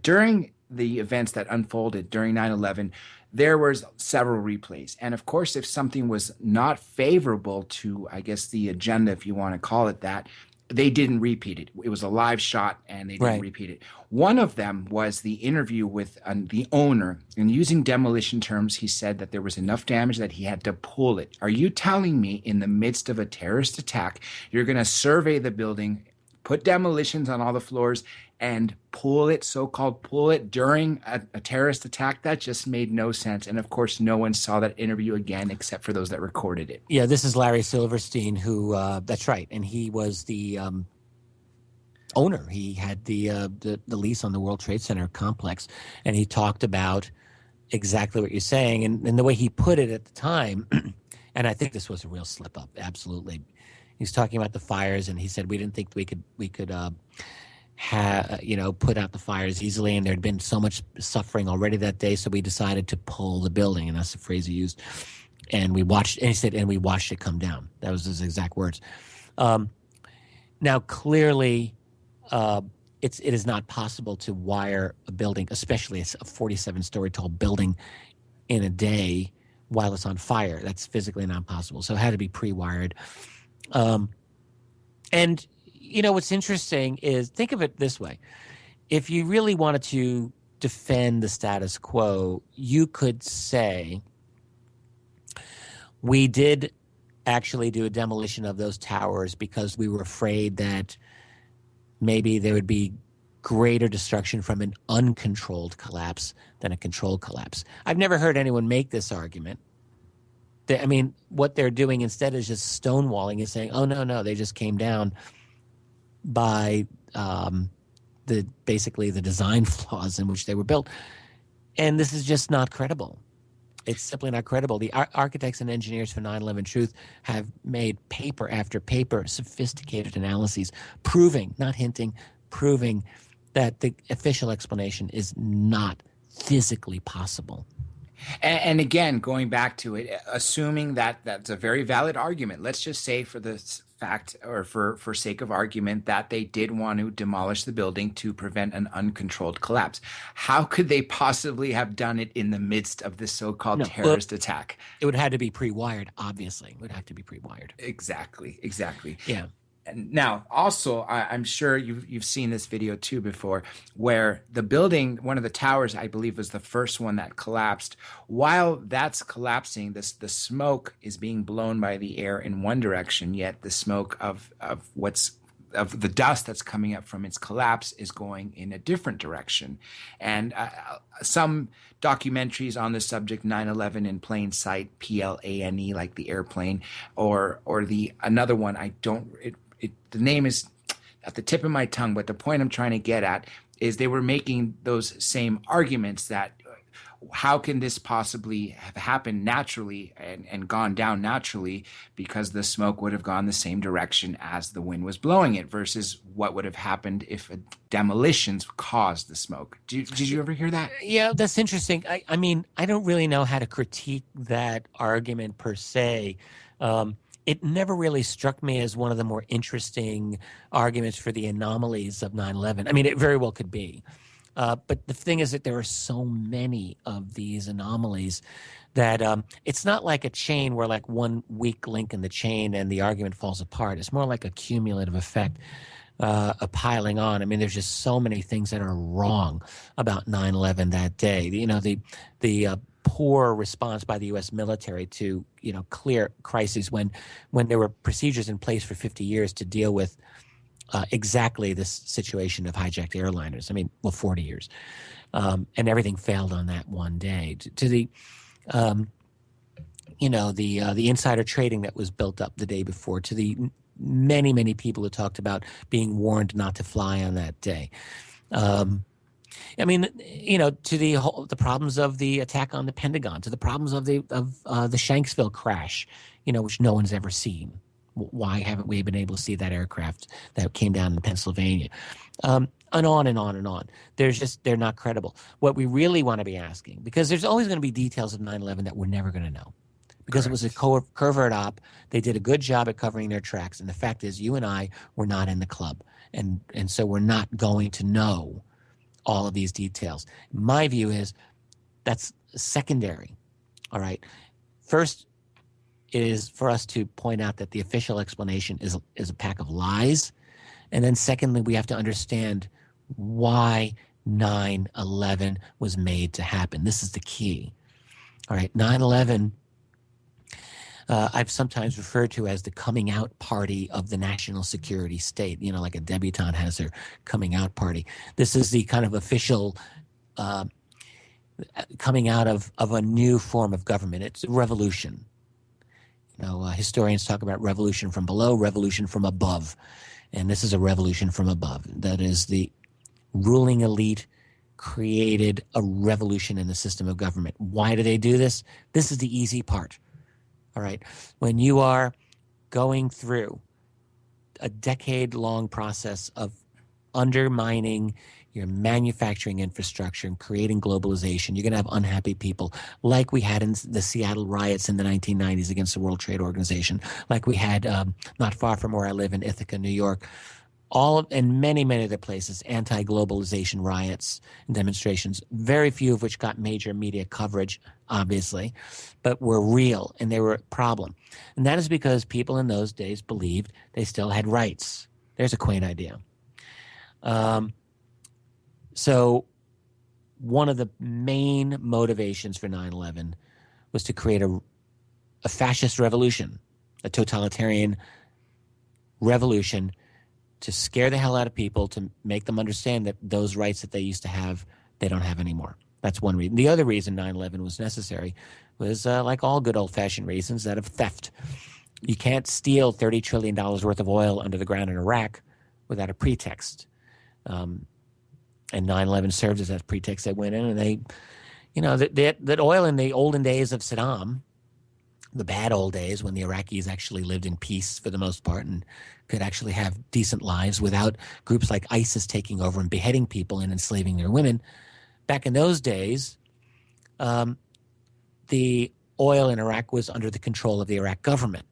During the events that unfolded during 9/11, there was several replays. And of course, if something was not favorable to, I guess, the agenda, if you want to call it that, they didn't repeat it. It was a live shot and they didn't Right. repeat it. One of them was the interview with the owner. And using demolition terms, he said that there was enough damage that he had to pull it. Are you telling me in the midst of a terrorist attack, you're going to survey the building, put demolitions on all the floors, and pull it, so-called pull it during a terrorist attack? That just made no sense. And of course, no one saw that interview again except for those that recorded it. Yeah, this is Larry Silverstein, who that's right, and he was the owner. He had the lease on the World Trade Center complex, and he talked about exactly what you're saying, and the way he put it at the time, and I think this was a real slip up. Absolutely, he's talking about the fires, and he said we didn't think we could put out the fires easily, and there had been so much suffering already that day, so we decided to pull the building, and that's the phrase he used. And we watched, and he said, and we watched it come down. That was his exact words. Now, clearly, it is not possible to wire a building, especially a 47-story tall building, in a day while it's on fire. That's physically not possible. So it had to be pre-wired. And what's interesting is, think of it this way. If you really wanted to defend the status quo, you could say, we did actually do a demolition of those towers because we were afraid that maybe there would be greater destruction from an uncontrolled collapse than a controlled collapse. I've never heard anyone make this argument. What they're doing instead is just stonewalling and saying, oh, no, they just came down by basically the design flaws in which they were built. And this is just not credible. It's simply not credible. The architects and engineers for 9/11 Truth have made paper after paper, sophisticated analyses, proving, not hinting, proving that the official explanation is not physically possible. And again, going back to it, assuming that that's a very valid argument, let's just say for the fact, or for sake of argument, that they did want to demolish the building to prevent an uncontrolled collapse. How could they possibly have done it in the midst of this so-called terrorist attack? It would have to be pre-wired, obviously. It would have to be pre-wired. Exactly. Yeah. And now, also, I'm sure you've seen this video too before, where the building, one of the towers, I believe, was the first one that collapsed. While that's collapsing, the smoke is being blown by the air in one direction, yet the smoke of the dust that's coming up from its collapse is going in a different direction. And some documentaries on the subject, 9/11 in Plain Sight, PLANE, like the airplane, or the another one, the name is at the tip of my tongue, but the point I'm trying to get at is they were making those same arguments that how can this possibly have happened naturally and gone down naturally, because the smoke would have gone the same direction as the wind was blowing it, versus what would have happened if demolitions caused the smoke. Did you ever hear that? Yeah, that's interesting. I mean, I don't really know how to critique that argument per se. It never really struck me as one of the more interesting arguments for the anomalies of 9/11. I mean, it very well could be. But the thing is that there are so many of these anomalies that it's not like a chain where like one weak link in the chain and the argument falls apart. It's more like a cumulative effect, a piling on. I mean, there's just so many things that are wrong about 9/11 that day. The poor response by the U.S. military to clear crises when there were procedures in place for 50 years to deal with exactly this situation of hijacked airliners. I mean, 40 years. And everything failed on that one day. To the insider trading that was built up the day before, to the many, many people who talked about being warned not to fly on that day. I mean, to the problems of the attack on the Pentagon, to the problems of the Shanksville crash, which no one's ever seen. Why haven't we been able to see that aircraft that came down in Pennsylvania? And on and on and on. They're not credible. What we really want to be asking, because there's always going to be details of 9/11 that we're never going to know, because It was a covert op. They did a good job at covering their tracks. And the fact is, you and I were not in the club. And so we're not going to know all of these details. My view is that's secondary. All right. First is for us to point out that the official explanation is a pack of lies. And then secondly, we have to understand why 9/11 was made to happen. This is the key. All right. 9/11, I've sometimes referred to as the coming out party of the national security state, like a debutante has her coming out party. This is the kind of official coming out of a new form of government. It's a revolution. Historians talk about revolution from below, revolution from above. And this is a revolution from above. That is, the ruling elite created a revolution in the system of government. Why do they do this? This is the easy part. All right. When you are going through a decade-long process of undermining your manufacturing infrastructure and creating globalization, you're going to have unhappy people like we had in the Seattle riots in the 1990s against the World Trade Organization, like we had not far from where I live in Ithaca, New York, and many, many other places, anti-globalization riots and demonstrations, very few of which got major media coverage, obviously, but were real, and they were a problem. And that is because people in those days believed they still had rights. There's a quaint idea. So one of the main motivations for 9/11 was to create a fascist revolution, a totalitarian revolution, to scare the hell out of people, to make them understand that those rights that they used to have, they don't have anymore. That's one reason. The other reason 9/11 was necessary was, like all good old-fashioned reasons, that of theft. You can't steal $30 trillion worth of oil under the ground in Iraq without a pretext. And 9/11 served as that pretext. They went in and they, that oil in the olden days of Saddam, the bad old days when the Iraqis actually lived in peace for the most part and could actually have decent lives without groups like ISIS taking over and beheading people and enslaving their women. Back in those days, the oil in Iraq was under the control of the Iraq government,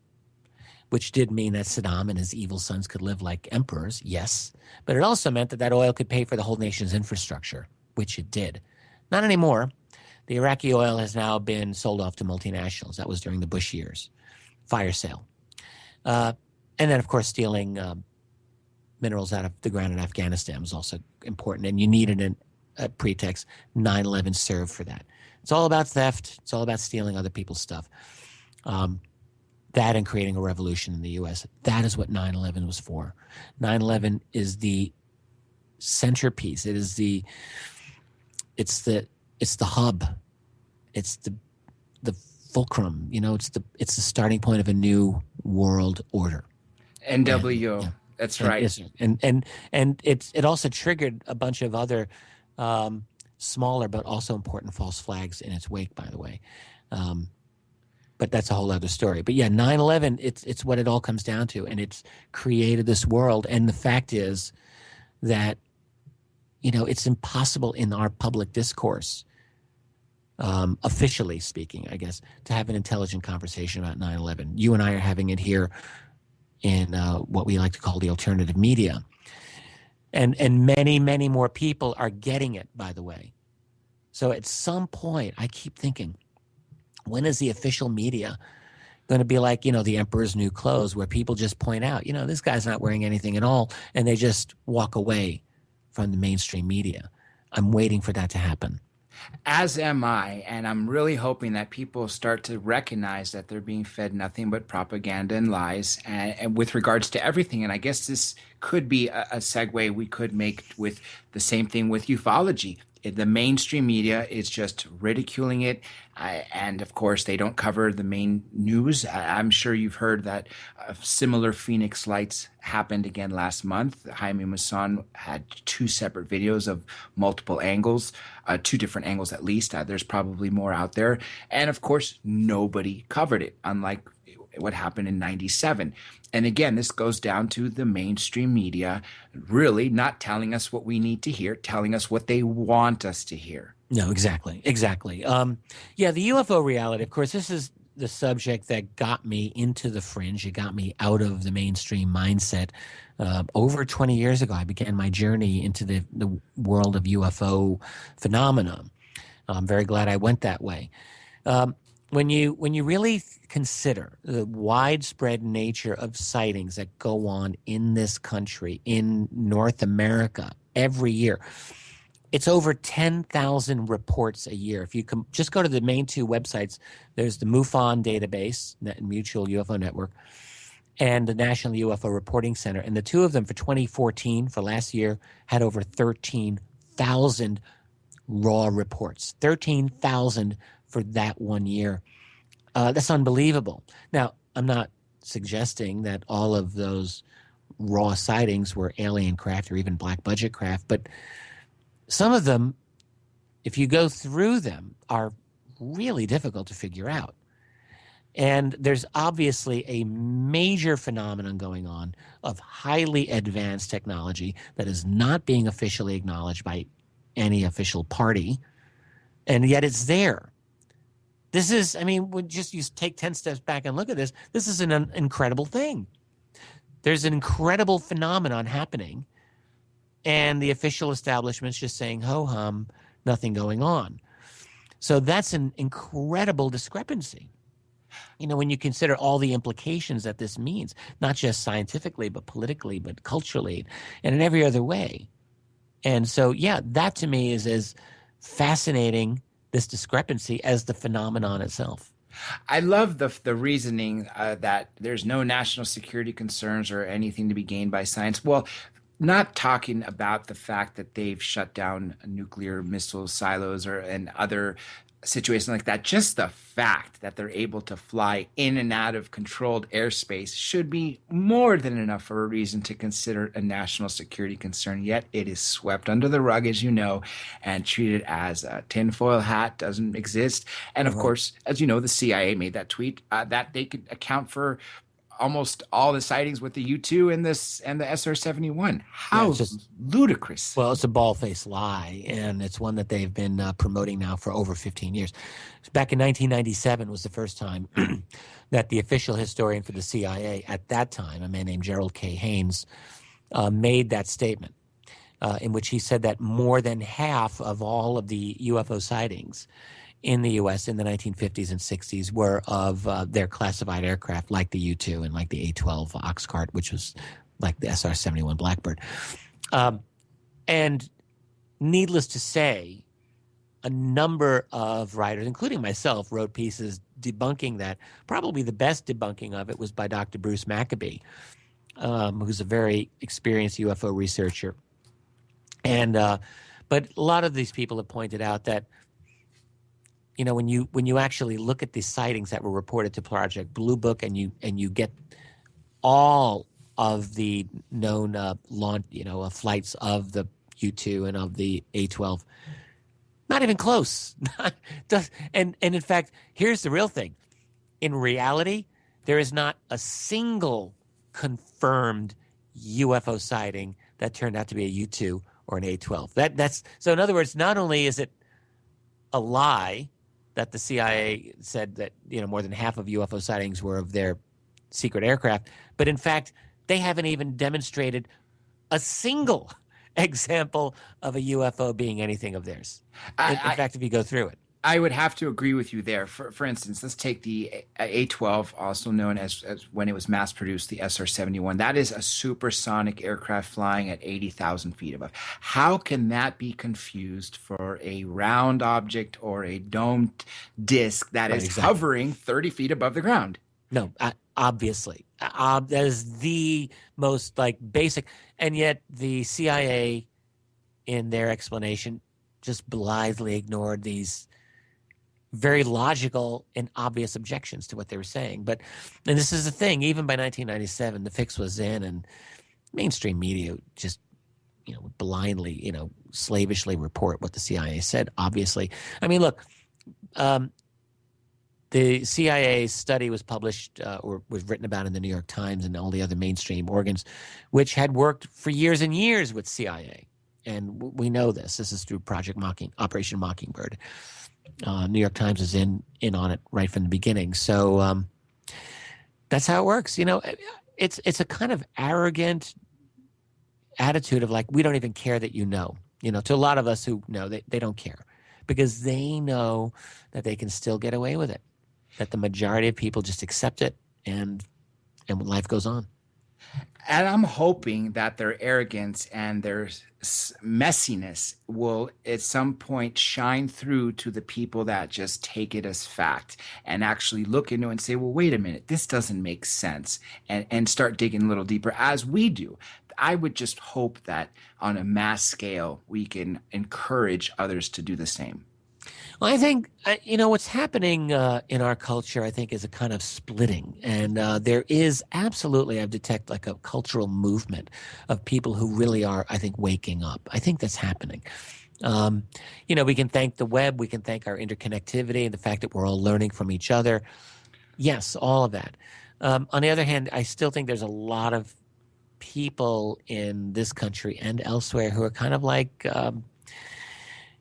which did mean that Saddam and his evil sons could live like emperors, yes. But it also meant that oil could pay for the whole nation's infrastructure, which it did. Not anymore. The Iraqi oil has now been sold off to multinationals. That was during the Bush years. Fire sale. And then, of course, stealing minerals out of the ground in Afghanistan was also important. And you needed a pretext. 9/11 served for that. It's all about theft. It's all about stealing other people's stuff. That and creating a revolution in the U.S. That is what 9/11 was for. 9/11 is the centerpiece. It's the hub. It's the fulcrum. It's the starting point of a new world order. NWO. Yeah. That's right. And it also triggered a bunch of other smaller but also important false flags in its wake, by the way. But that's a whole other story. But yeah, 9/11, it's what it all comes down to. And it's created this world. And the fact is that, it's impossible in our public discourse, officially speaking, I guess, to have an intelligent conversation about 9/11. You and I are having it here in what we like to call the alternative media. And many, many more people are getting it, by the way. So at some point, I keep thinking, when is the official media going to be like, the emperor's new clothes, where people just point out, this guy's not wearing anything at all, and they just walk away from the mainstream media? I'm waiting for that to happen. As am I, and I'm really hoping that people start to recognize that they're being fed nothing but propaganda and lies, and with regards to everything. And I guess this could be a segue we could make with the same thing with ufology. The mainstream media is just ridiculing it, and of course they don't cover the main news. I'm sure you've heard that similar Phoenix Lights happened again last month. Jaime Maussan had two separate videos of multiple angles, two different angles at least. There's probably more out there, and of course nobody covered it, unlike what happened in 97. And again, this goes down to the mainstream media really not telling us what we need to hear, telling us what they want us to hear. No, exactly. Yeah, the UFO reality, of course, this is the subject that got me into the fringe. It got me out of the mainstream mindset. Over 20 years ago, I began my journey into the world of UFO phenomena. I'm very glad I went that way. When you really consider the widespread nature of sightings that go on in this country, in North America, every year, it's over 10,000 reports a year. If you just go to the main two websites, there's the MUFON database, Mutual UFO Network, and the National UFO Reporting Center. And the two of them for 2014, for last year, had over 13,000 raw reports. 13,000 for that 1 year. That's unbelievable. Now, I'm not suggesting that all of those raw sightings were alien craft or even black budget craft, but some of them, if you go through them, are really difficult to figure out. And there's obviously a major phenomenon going on of highly advanced technology that is not being officially acknowledged by any official party, and yet it's there. This is, I mean, when just you take 10 steps back and look at this, this is an incredible thing. There's an incredible phenomenon happening, and the official establishment's just saying, ho-hum, nothing going on. So that's an incredible discrepancy. You know, when you consider all the implications that this means, not just scientifically, but politically, but culturally, and in every other way. And so, yeah, that to me is as fascinating, this discrepancy, as the phenomenon itself. I love the reasoning that there's no national security concerns or anything to be gained by science. Well, not talking about the fact that they've shut down nuclear missile silos and other situations like that. Just the fact that they're able to fly in and out of controlled airspace should be more than enough for a reason to consider a national security concern. Yet it is swept under the rug, as you know, and treated as a tinfoil hat, doesn't exist. And of course, as you know, the CIA made that tweet that they could account for almost all the sightings with the U-2 and the SR-71. How ludicrous. Well, it's a bald-faced lie, and it's one that they've been promoting now for over 15 years. Back in 1997 was the first time that the official historian for the CIA at that time, a man named Gerald K. Haynes, made that statement in which he said that more than half of all of the UFO sightings in the U.S. in the 1950s and 60s were of their classified aircraft, like the U-2 and like the A-12 Oxcart, which was like the SR-71 Blackbird. And needless to say, a number of writers, including myself, wrote pieces debunking that. Probably the best debunking of it was by Dr. Bruce Maccabee, who's a very experienced UFO researcher. And but a lot of these people have pointed out that, you know, when you actually look at the sightings that were reported to Project Blue Book, and you get all of the known flights of the U-2 and of the A-12, not even close. And in fact, here's the real thing: in reality, there is not a single confirmed UFO sighting that turned out to be a U-2 or an A-12. That's so. In other words, not only is it a lie that the CIA said that, you know, more than half of UFO sightings were of their secret aircraft, but in fact, they haven't even demonstrated a single example of a UFO being anything of theirs. In fact, if you go through it. I would have to agree with you there. For instance, let's take the A-12, also known as when it was mass produced, the SR-71. That is a supersonic aircraft flying at 80,000 feet above. How can that be confused for a round object or a domed disc that is hovering 30 feet above the ground? No, obviously. That is the most basic. And yet the CIA, in their explanation, just blithely ignored these very logical and obvious objections to what they were saying. And this is the thing, even by 1997, the fix was in, and mainstream media just, you know, blindly, you know, slavishly report what the CIA said, obviously. I mean, look, the CIA study was published or was written about in the New York Times and all the other mainstream organs, which had worked for years and years with CIA. And we know this. This is through Operation Mockingbird. New York Times is in on it right from the beginning. So that's how it works. It's a kind of arrogant attitude of like, we don't even care that you know. To a lot of us who know, they don't care because they know that they can still get away with it, that the majority of people just accept it and life goes on. And I'm hoping that their arrogance and their messiness will at some point shine through to the people that just take it as fact and actually look into it and say, well, wait a minute, this doesn't make sense, and start digging a little deeper as we do. I would just hope that on a mass scale, we can encourage others to do the same. Well, I think, what's happening in our culture, I think, is a kind of splitting. And there is absolutely, I detect like a cultural movement of people who really are, I think, waking up. I think that's happening. We can thank the web. We can thank our interconnectivity and the fact that we're all learning from each other. Yes, all of that. On the other hand, I still think there's a lot of people in this country and elsewhere who are kind of like...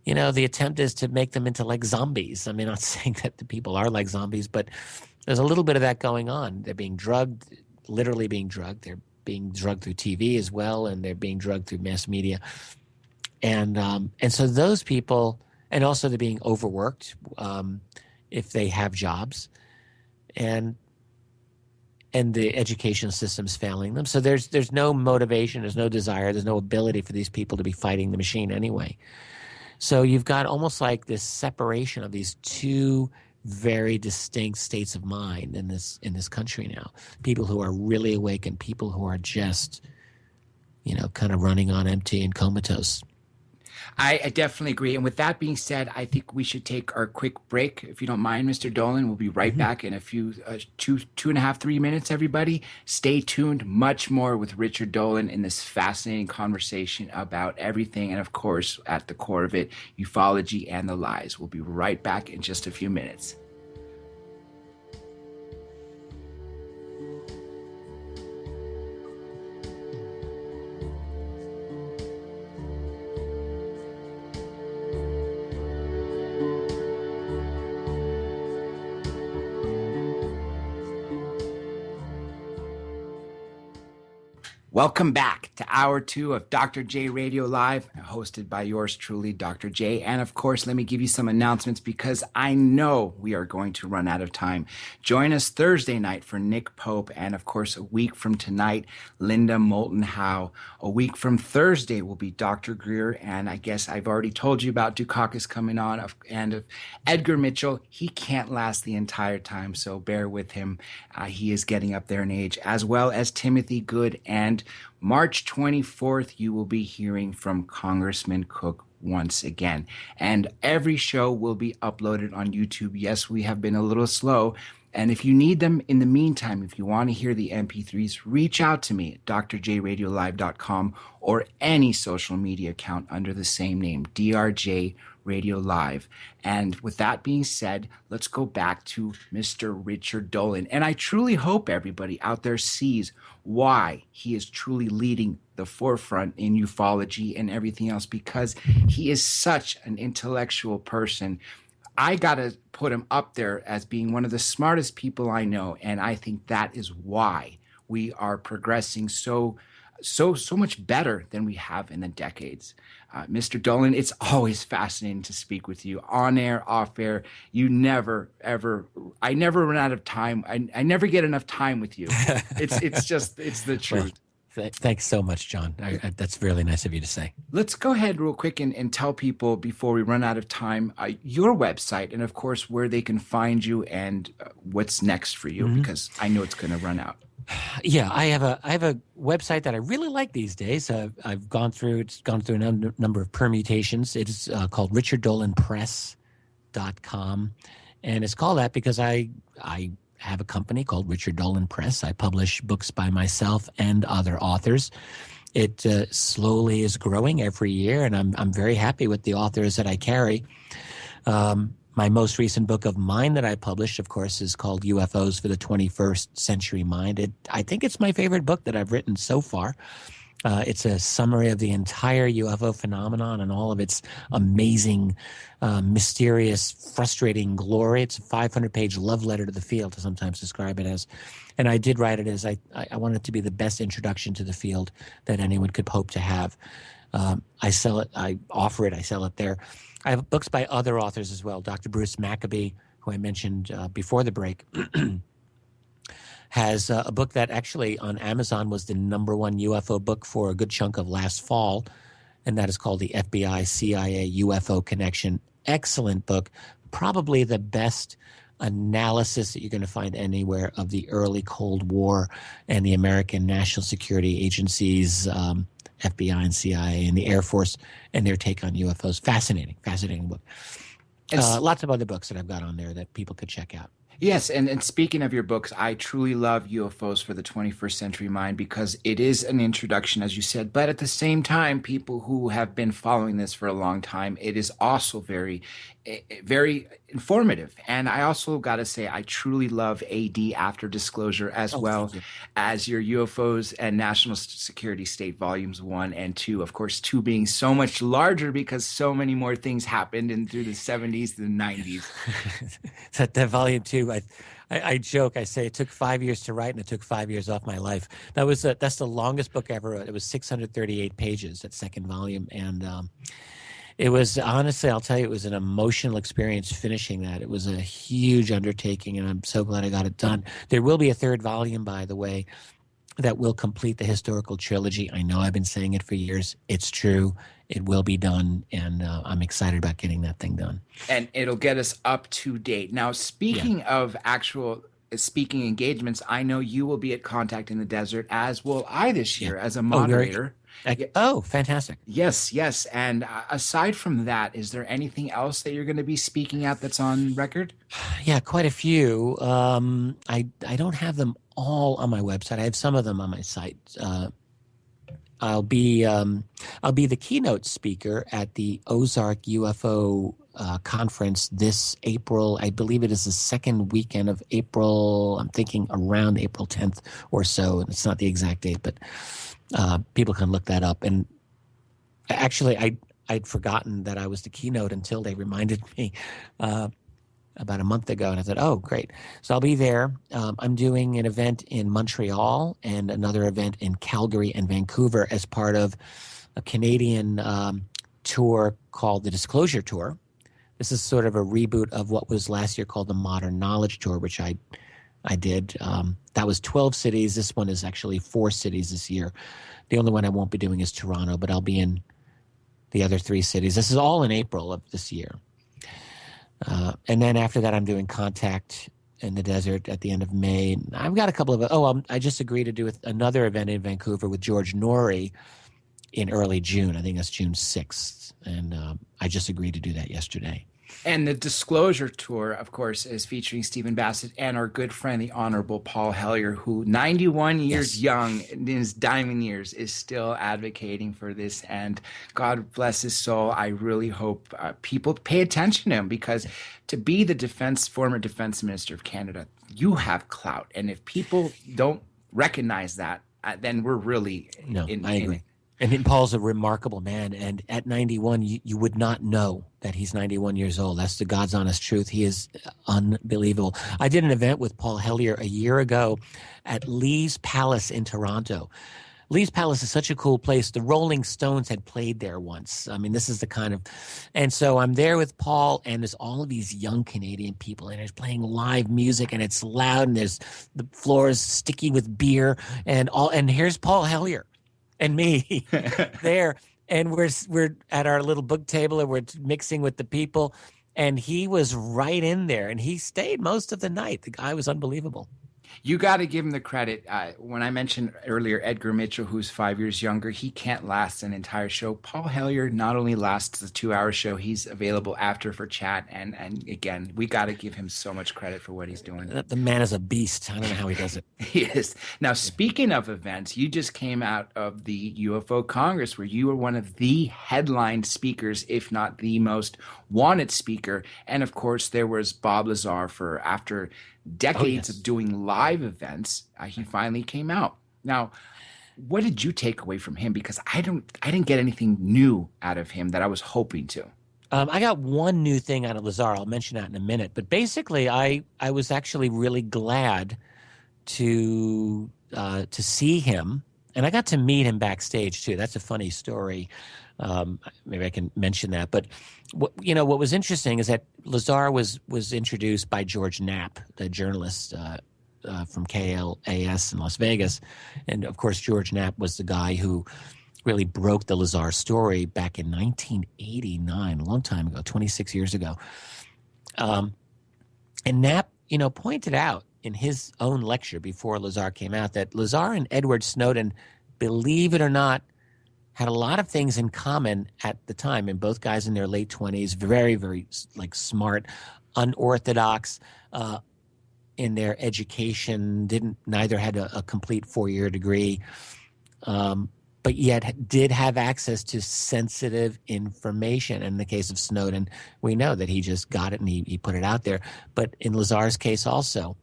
the attempt is to make them into like zombies. I mean, not saying that the people are like zombies, but there's a little bit of that going on. They're being drugged, literally being drugged. They're being drugged through TV as well, and they're being drugged through mass media. And so those people, and also they're being overworked if they have jobs, and the education system's failing them. So there's no motivation, there's no desire, there's no ability for these people to be fighting the machine anyway. So you've got almost like this separation of these two very distinct states of mind in this country now. People who are really awake and people who are just, kind of running on empty and comatose. I definitely agree. And with that being said, I think we should take our quick break, if you don't mind, Mr. Dolan. We'll be right back in a few, 2.5, 3 minutes, everybody. Stay tuned. Much more with Richard Dolan in this fascinating conversation about everything. And of course, at the core of it, ufology and the lies. We'll be right back in just a few minutes. Welcome back to Hour 2 of Dr. J Radio Live, hosted by yours truly, Dr. J. And of course, let me give you some announcements because I know we are going to run out of time. Join us Thursday night for Nick Pope. And of course, a week from tonight, Linda Moulton Howe. A week from Thursday will be Dr. Greer. And I guess I've already told you about Dukakis coming on. And of Edgar Mitchell, he can't last the entire time, so bear with him. He is getting up there in age, as well as Timothy Good. And March 24th, you will be hearing from Congressman Cook once again. And every show will be uploaded on YouTube. Yes, we have been a little slow. And if you need them in the meantime, if you want to hear the MP3s, reach out to me at drjradiolive.com or any social media account under the same name, DRJ Radio Live. And with that being said, let's go back to Mr. Richard Dolan. And I truly hope everybody out there sees why he is truly leading the forefront in ufology and everything else, because he is such an intellectual person. I got to put him up there as being one of the smartest people I know. And I think that is why we are progressing so much better than we have in the decades. Mr. Dolan, it's always fascinating to speak with you on air, off air. I never run out of time. I never get enough time with you. It's the truth. Well, thanks so much, John. That's really nice of you to say. Let's go ahead real quick and tell people before we run out of time, your website and of course where they can find you and what's next for you, because I know it's going to run out. Yeah, I have a website that I really like these days. I've gone through a number of permutations. It's called richarddolanpress.com, and it's called that because I have a company called Richard Dolan Press. I publish books by myself and other authors. It slowly is growing every year, and I'm very happy with the authors that I carry. My most recent book of mine that I published, of course, is called UFOs for the 21st Century Mind. I think it's my favorite book that I've written so far. It's a summary of the entire UFO phenomenon and all of its amazing, mysterious, frustrating glory. It's a 500-page love letter to the field, to sometimes describe it as. And I did write it as I wanted it to be the best introduction to the field that anyone could hope to have. I sell it, I offer it, I sell it there. I have books by other authors as well. Dr. Bruce Maccabee, who I mentioned before the break, has a book that actually on Amazon was the #1 UFO book for a good chunk of last fall, and that is called The FBI-CIA UFO Connection. Excellent book, probably the best analysis that you're going to find anywhere of the early Cold War and the American national security agencies, FBI and CIA and the Air Force, and their take on UFOs. Fascinating book. Lots of other books that I've got on there that people could check out. Yes, and speaking of your books, I truly love UFOs for the 21st Century Mind because it is an introduction, as you said, but at the same time, people who have been following this for a long time, it is also very informative. And I also got to say, I truly love AD After Disclosure as well as your UFOs and National Security State Volumes 1 and 2. Of course, 2 being so much larger because so many more things happened through the 70s to the 90s. that volume 2, I joke, I say it took 5 years to write and it took 5 years off my life. That's the longest book I ever wrote. It was 638 pages, that second volume. And it was, honestly, I'll tell you, it was an emotional experience finishing that. It was a huge undertaking, and I'm so glad I got it done. There will be a third volume, by the way, that will complete the historical trilogy. I know I've been saying it for years. It's true. It will be done, and I'm excited about getting that thing done. And it'll get us up to date. Now, speaking of actual speaking engagements, I know you will be at Contact in the Desert, as will I this year as a moderator. Oh, fantastic. Yes. And aside from that, is there anything else that you're going to be speaking at that's on record? Yeah, quite a few. I don't have them all on my website. I have some of them on my site. I'll be the keynote speaker at the Ozark UFO conference this April. I believe it is the second weekend of April. I'm thinking around April 10th or so. It's not the exact date, but people can look that up. And actually, I'd forgotten that I was the keynote until they reminded me about a month ago, and I thought, oh, great. So I'll be there. I'm doing an event in Montreal and another event in Calgary and Vancouver as part of a Canadian tour called the Disclosure Tour. This is sort of a reboot of what was last year called the Modern Knowledge Tour, which I did. That was 12 cities. This one is actually 4 cities this year. The only one I won't be doing is Toronto, but I'll be in the other 3 cities. This is all in April of this year. And then after that, I'm doing Contact in the Desert at the end of May. I've got a couple of, I just agreed to do another event in Vancouver with George Norrie in early June. I think that's June 6th. And I just agreed to do that yesterday. And the Disclosure Tour, of course, is featuring Stephen Bassett and our good friend, the Honorable Paul Hellyer, who 91 years young, in his diamond years, is still advocating for this. And God bless his soul. I really hope people pay attention to him, because to be the former defense minister of Canada, you have clout. And if people don't recognize that, then we're really I agree. And Paul's a remarkable man. And at 91, you would not know that he's 91 years old. That's the God's honest truth. He is unbelievable. I did an event with Paul Hellyer a year ago at Lee's Palace in Toronto. Lee's Palace is such a cool place. The Rolling Stones had played there once. I mean, this is the kind of... And so I'm there with Paul, and there's all of these young Canadian people, and it's playing live music, and it's loud, and the floor is sticky with beer, and here's Paul Hellyer and me there, and we're at our little book table, and we're mixing with the people, and he was right in there, and he stayed most of the night. The guy was unbelievable. You got to give him the credit. When I mentioned earlier Edgar Mitchell, who's 5 years younger, he can't last an entire show. Paul Hellyer not only lasts the 2-hour show, he's available after for chat. And again, we got to give him so much credit for what he's doing. The man is a beast. I don't know how he does it. He is. Now, speaking of events, you just came out of the UFO Congress, where you were one of the headlined speakers, if not the most wanted speaker. And of course, there was Bob Lazar after decades of doing live events. He finally came out. Now, What did you take away from him? Because I didn't get anything new out of him that I was hoping to. I got one new thing out of Lazar. I'll mention that in a minute. But basically, I was actually really glad to see him, and I got to meet him backstage too. That's a funny story. Maybe I can mention that. But what was interesting is that Lazar was introduced by George Knapp, the journalist from KLAS in Las Vegas, and of course George Knapp was the guy who really broke the Lazar story back in 1989, a long time ago, 26 years ago. And Knapp, pointed out in his own lecture before Lazar came out that Lazar and Edward Snowden, believe it or not, had a lot of things in common at the time. And both guys in their late 20s, very, very smart, unorthodox in their education, neither had a complete 4-year degree. But yet did have access to sensitive information. And in the case of Snowden, we know that he just got it and he put it out there. But in Lazar's case also,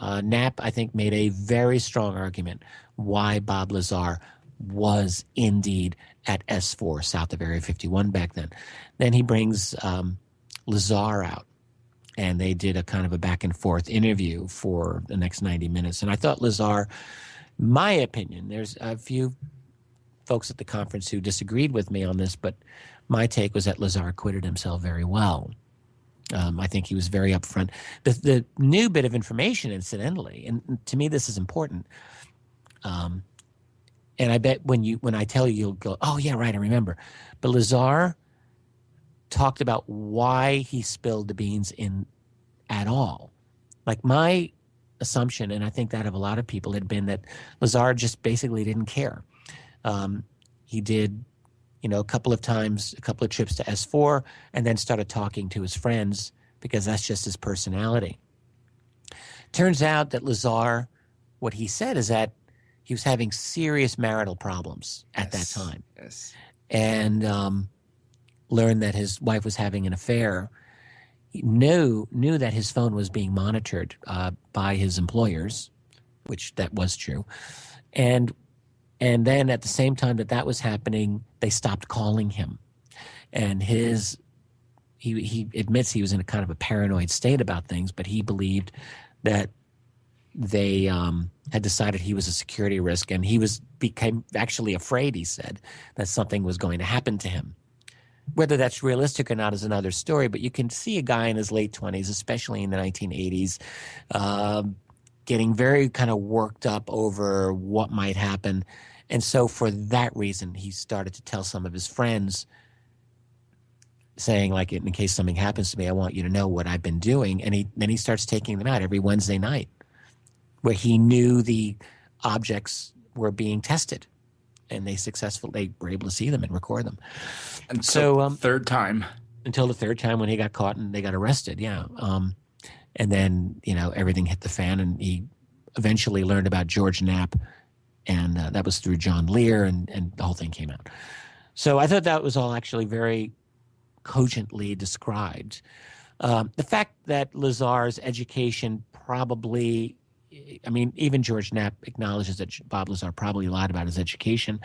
Knapp, I think, made a very strong argument why Bob Lazar was indeed at S4, south of Area 51 back then. Then he brings Lazar out, and they did a kind of a back and forth interview for the next 90 minutes. And I thought Lazar, my opinion, there's a few folks at the conference who disagreed with me on this, but my take was that Lazar acquitted himself very well. I think he was very upfront. The new bit of information, incidentally, and to me this is important, and I bet when I tell you, you'll go, oh yeah, right, I remember. But Lazar talked about why he spilled the beans at all. Like my assumption, and I think that of a lot of people, had been that Lazar just basically didn't care. He did, a couple of times, a couple of trips to S4, and then started talking to his friends because that's just his personality. Turns out that Lazar, what he said is that he was having serious marital problems at that time. Yes. And learned that his wife was having an affair. He knew that his phone was being monitored by his employers, which that was true. And then at the same time that was happening, they stopped calling him. And he admits he was in a kind of a paranoid state about things, but he believed that they had decided he was a security risk, and he became actually afraid, he said, that something was going to happen to him. Whether that's realistic or not is another story, but you can see a guy in his late 20s, especially in the 1980s, getting very kind of worked up over what might happen. And so for that reason, he started to tell some of his friends, saying, like, in case something happens to me, I want you to know what I've been doing. And then he starts taking them out every Wednesday night, where he knew the objects were being tested, and they were able to see them and record them. Until the third time when he got caught and they got arrested, yeah. And then, everything hit the fan, and he eventually learned about George Knapp, and that was through John Lear, and the whole thing came out. So I thought that was all actually very cogently described. The fact that Lazar's education probably, even George Knapp acknowledges that Bob Lazar probably lied about his education.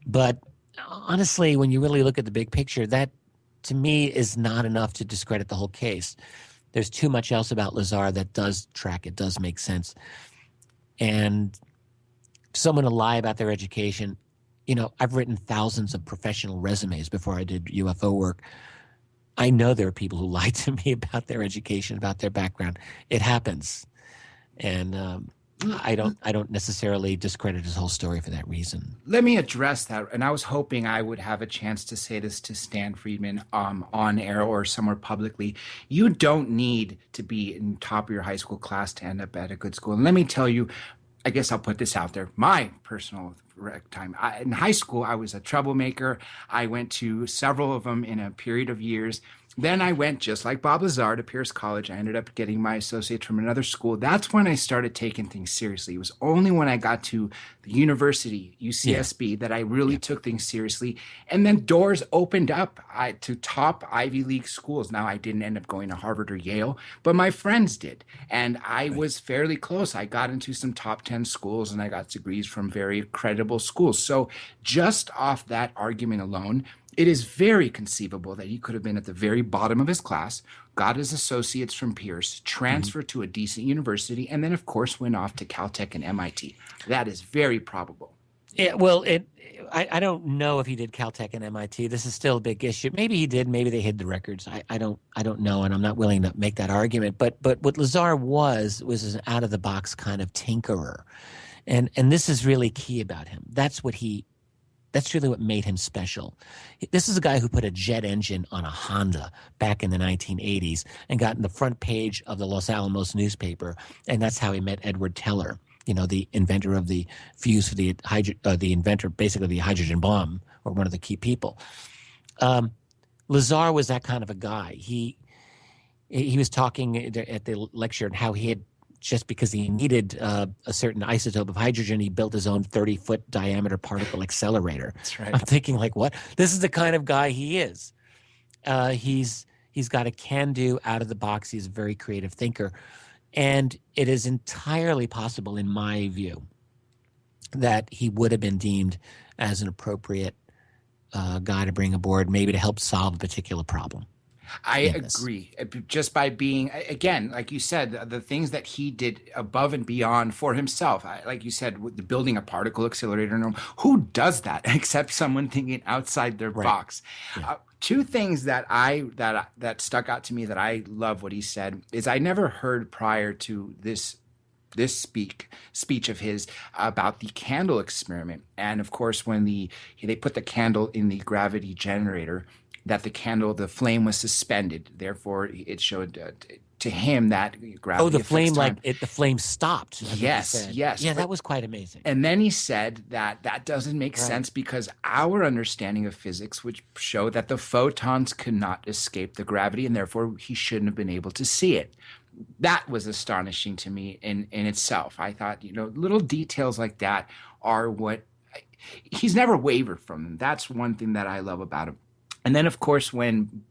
But honestly, when you really look at the big picture, that to me is not enough to discredit the whole case. There's too much else about Lazar that does track, it does make sense. And someone to lie about their education, I've written thousands of professional resumes before I did UFO work. I know there are people who lie to me about their education, about their background. It happens. And I don't necessarily discredit his whole story for that reason. Let me address that. And I was hoping I would have a chance to say this to Stan Friedman on air or somewhere publicly. You don't need to be in top of your high school class to end up at a good school. And let me tell you, I guess I'll put this out there, my personal time. In high school, I was a troublemaker. I went to several of them in a period of years. Then I went, just like Bob Lazar, to Pierce College. I ended up getting my associates from another school. That's when I started taking things seriously. It was only when I got to the university, Yeah. UCSB, that I really Yeah. took things seriously. And then doors opened up to top Ivy League schools. Now, I didn't end up going to Harvard or Yale, but my friends did. And I Right. was fairly close. I got into some top 10 schools and I got degrees from very credible schools. So just off that argument alone, it is very conceivable that he could have been at the very bottom of his class, got his associates from Pierce, Mhm. transferred to a decent university, and then, of course, went off to Caltech and MIT. That is very probable. Yeah, well, I don't know if he did Caltech and MIT. This is still a big issue. Maybe he did. Maybe they hid the records. I don't know, and I'm not willing to make that argument. But what Lazar was an out of the box kind of tinkerer, and this is really key about him. That's really what made him special. This is a guy who put a jet engine on a Honda back in the 1980s and got in the front page of the Los Alamos newspaper, and that's how he met Edward Teller, the inventor of the fuse for the inventor, basically the hydrogen bomb, or one of the key people. Lazar was that kind of a guy. He was talking at the lecture and how he had, just because he needed a certain isotope of hydrogen, he built his own 30-foot diameter particle accelerator. That's right. I'm thinking, like, what? This is the kind of guy he is. He's got a can-do, out-of-the-box. He's a very creative thinker. And it is entirely possible, in my view, that he would have been deemed as an appropriate guy to bring aboard, maybe to help solve a particular problem. I Yes. agree. Just by being, again, like you said, the things that he did above and beyond for himself, like you said, with the building a particle accelerator, who does that except someone thinking outside their Right. box? Yeah. Two things that stuck out to me that I love what he said is I never heard prior to this speech of his about the candle experiment. And of course, when they put the candle in the gravity generator, that the flame was suspended. Therefore, it showed to him that gravity. Oh, the flame, affects time. the flame stopped. I think he Yes, said. yes. Yeah, But- that was quite amazing. And then he said that doesn't make Right. sense because our understanding of physics would show that the photons could not escape the gravity, and therefore he shouldn't have been able to see it. That was astonishing to me in itself. I thought, little details like that are what he's never wavered from them. That's one thing that I love about him. And then, of course, when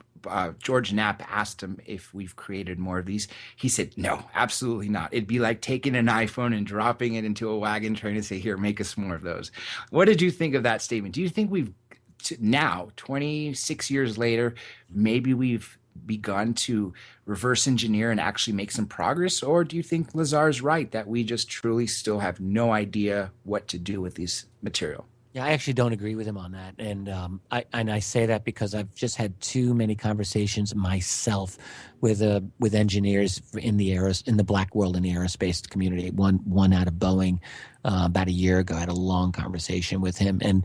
George Knapp asked him if we've created more of these, he said, no, absolutely not. It'd be like taking an iPhone and dropping it into a wagon train and say, here, make us more of those. What did you think of that statement? Do you think we've now, 26 years later, maybe we've begun to reverse engineer and actually make some progress? Or do you think Lazar's right that we just truly still have no idea what to do with this material? Yeah, I actually don't agree with him on that, and I say that because I've just had too many conversations myself with engineers in the black world in the aerospace community. One out of Boeing about a year ago. I had a long conversation with him, and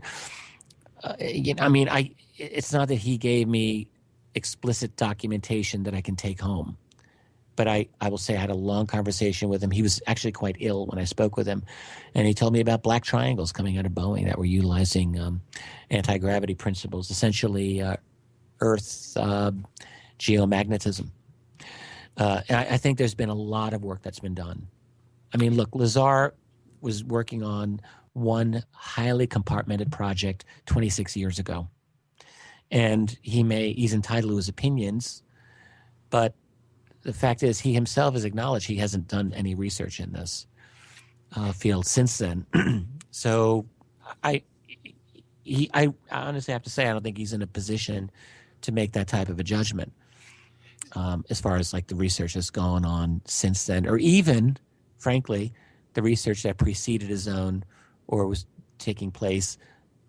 it's not that he gave me explicit documentation that I can take home. But I will say I had a long conversation with him. He was actually quite ill when I spoke with him. And he told me about black triangles coming out of Boeing that were utilizing anti-gravity principles, essentially Earth geomagnetism. And I think there's been a lot of work that's been done. I mean, look, Lazar was working on one highly compartmented project 26 years ago. And he's entitled to his opinions, but the fact is, he himself has acknowledged he hasn't done any research in this field since then. So I honestly have to say I don't think he's in a position to make that type of a judgment as far as like the research that's gone on since then, or even, frankly, the research that preceded his own or was taking place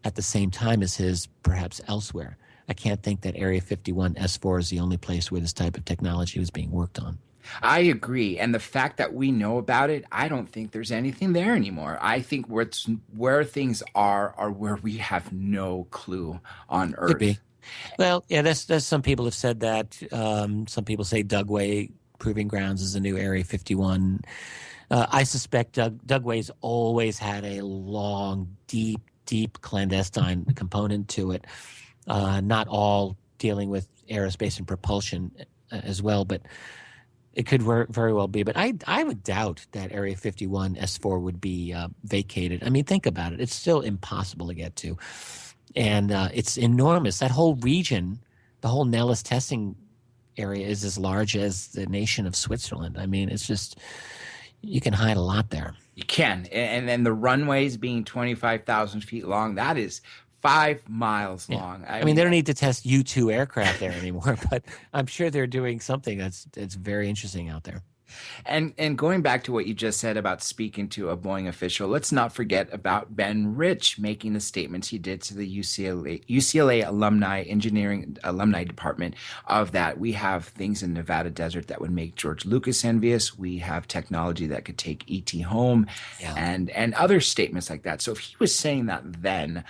at the same time as his, perhaps elsewhere. I can't think that Area 51 S4 is the only place where this type of technology was being worked on. I agree. And the fact that we know about it, I don't think there's anything there anymore. I think where things are where we have no clue on Earth. Could be. Well, yeah, that's some people have said that. Some people say Dugway Proving Grounds is the new Area 51. I suspect Dugway's always had a long, deep clandestine component to it. Not all dealing with aerospace and propulsion as well, but it could very well be. But I would doubt that Area 51 S4 would be vacated. I mean, think about it. It's still impossible to get to. And it's enormous. That whole region, the whole Nellis testing area is as large as the nation of Switzerland. I mean, it's just, you can hide a lot there. You can. And then the runways being 25,000 feet long, that is 5 miles long. I mean, they don't need to test U-2 aircraft there anymore, but I'm sure they're doing something that's very interesting out there. And going back to what you just said about speaking to a Boeing official, let's not forget about Ben Rich making the statements he did to the UCLA alumni engineering alumni department of that we have things in Nevada desert that would make George Lucas envious. We have technology that could take ET home, and other statements like that. So if he was saying that then,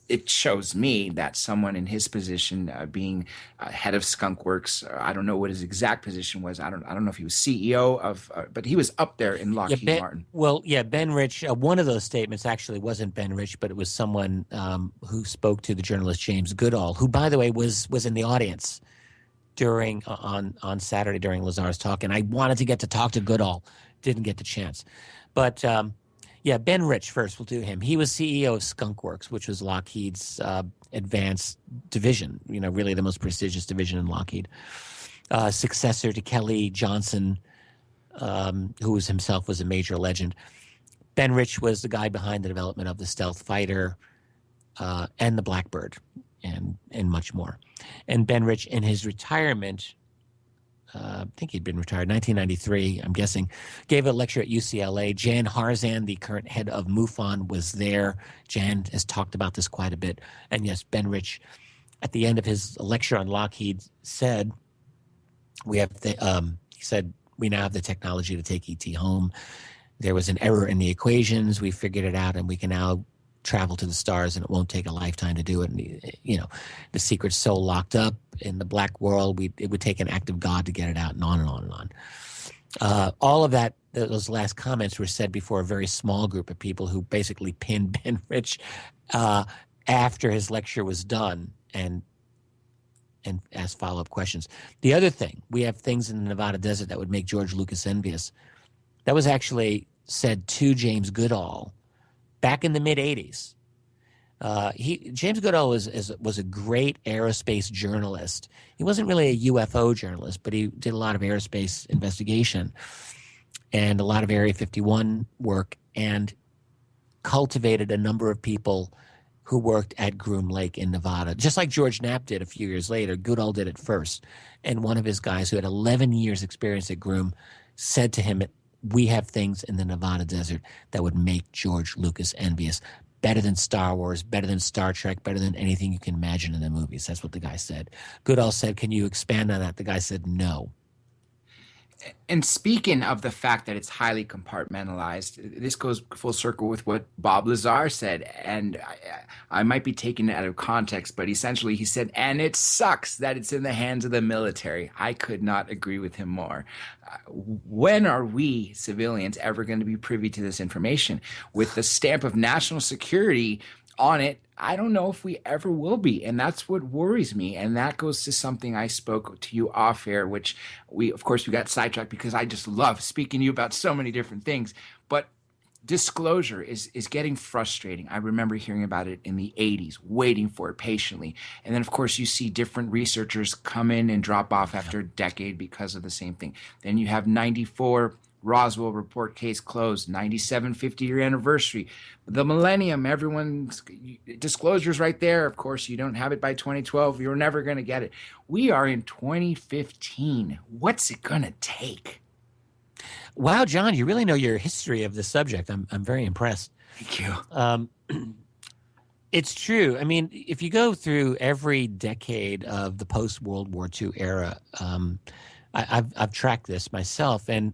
it shows me that someone in his position, being head of Skunk Works, I don't know what his exact position was. I don't know if he was CEO of, but he was up there in Lockheed Martin. Well, Ben Rich. One of those statements actually wasn't Ben Rich, but it was someone who spoke to the journalist James Goodall, who, by the way, was in the audience during on Saturday during Lazar's talk, and I wanted to get to talk to Goodall, didn't get the chance, but. Ben Rich first. We'll do him. He was CEO of Skunk Works, which was Lockheed's advanced division, really the most prestigious division in Lockheed. Successor to Kelly Johnson, who himself was a major legend. Ben Rich was the guy behind the development of the stealth fighter and the Blackbird and much more. And Ben Rich, in his retirement, I think he'd been retired, 1993, I'm guessing, gave a lecture at UCLA. Jan Harzan, the current head of MUFON, was there. Jan has talked about this quite a bit. And yes, Ben Rich, at the end of his lecture on Lockheed, said, he said, we now have the technology to take ET home. There was an error in the equations. We figured it out, and we can now travel to the stars, and it won't take a lifetime to do it. And, the secret's so locked up in the black world, it would take an act of God to get it out, and on and on and on. All of that, those last comments were said before a very small group of people who basically pinned Ben Rich after his lecture was done and asked follow-up questions. The other thing, we have things in the Nevada desert that would make George Lucas envious. That was actually said to James Goodall back in the mid-'80s. James Goodall was a great aerospace journalist. He wasn't really a UFO journalist, but he did a lot of aerospace investigation and a lot of Area 51 work, and cultivated a number of people who worked at Groom Lake in Nevada. Just like George Knapp did a few years later, Goodall did it first. And one of his guys who had 11 years experience at Groom said to him, we have things in the Nevada desert that would make George Lucas envious. Better than Star Wars, better than Star Trek, better than anything you can imagine in the movies. That's what the guy said. Goodall said, can you expand on that? The guy said, no. And speaking of the fact that it's highly compartmentalized, this goes full circle with what Bob Lazar said. And I might be taking it out of context, but essentially he said, and it sucks that it's in the hands of the military. I could not agree with him more. When are we civilians ever going to be privy to this information? With the stamp of national security on it, I don't know if we ever will be. And that's what worries me. And that goes to something I spoke to you off air, which we got sidetracked because I just love speaking to you about so many different things. But disclosure is getting frustrating. I remember hearing about it in the 80s, waiting for it patiently. And then, of course, you see different researchers come in and drop off after a decade because of the same thing. Then you have 94 Roswell report, case closed, 97 50-year anniversary. The millennium, everyone's disclosures right there. Of course, you don't have it by 2012. You're never going to get it. We are in 2015. What's it going to take? Wow, John, you really know your history of this subject. I'm very impressed. Thank you. It's true. I mean, if you go through every decade of the post-World War II era, I've tracked this myself, and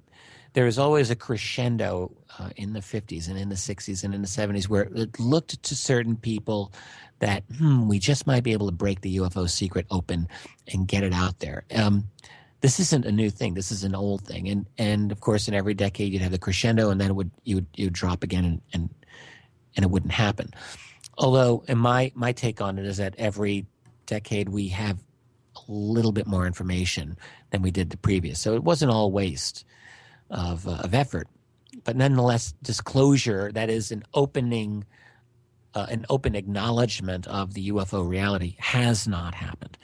there was always a crescendo in the 50s and in the 60s and in the 70s where it looked to certain people that, we just might be able to break the UFO secret open and get it out there. This isn't a new thing. This is an old thing. And of course, in every decade, you'd have the crescendo, and then you would drop again, and it wouldn't happen. Although, and my take on it is that every decade we have a little bit more information than we did the previous. So it wasn't all waste of effort. But nonetheless, disclosure, that is an open acknowledgement of the UFO reality, has not happened.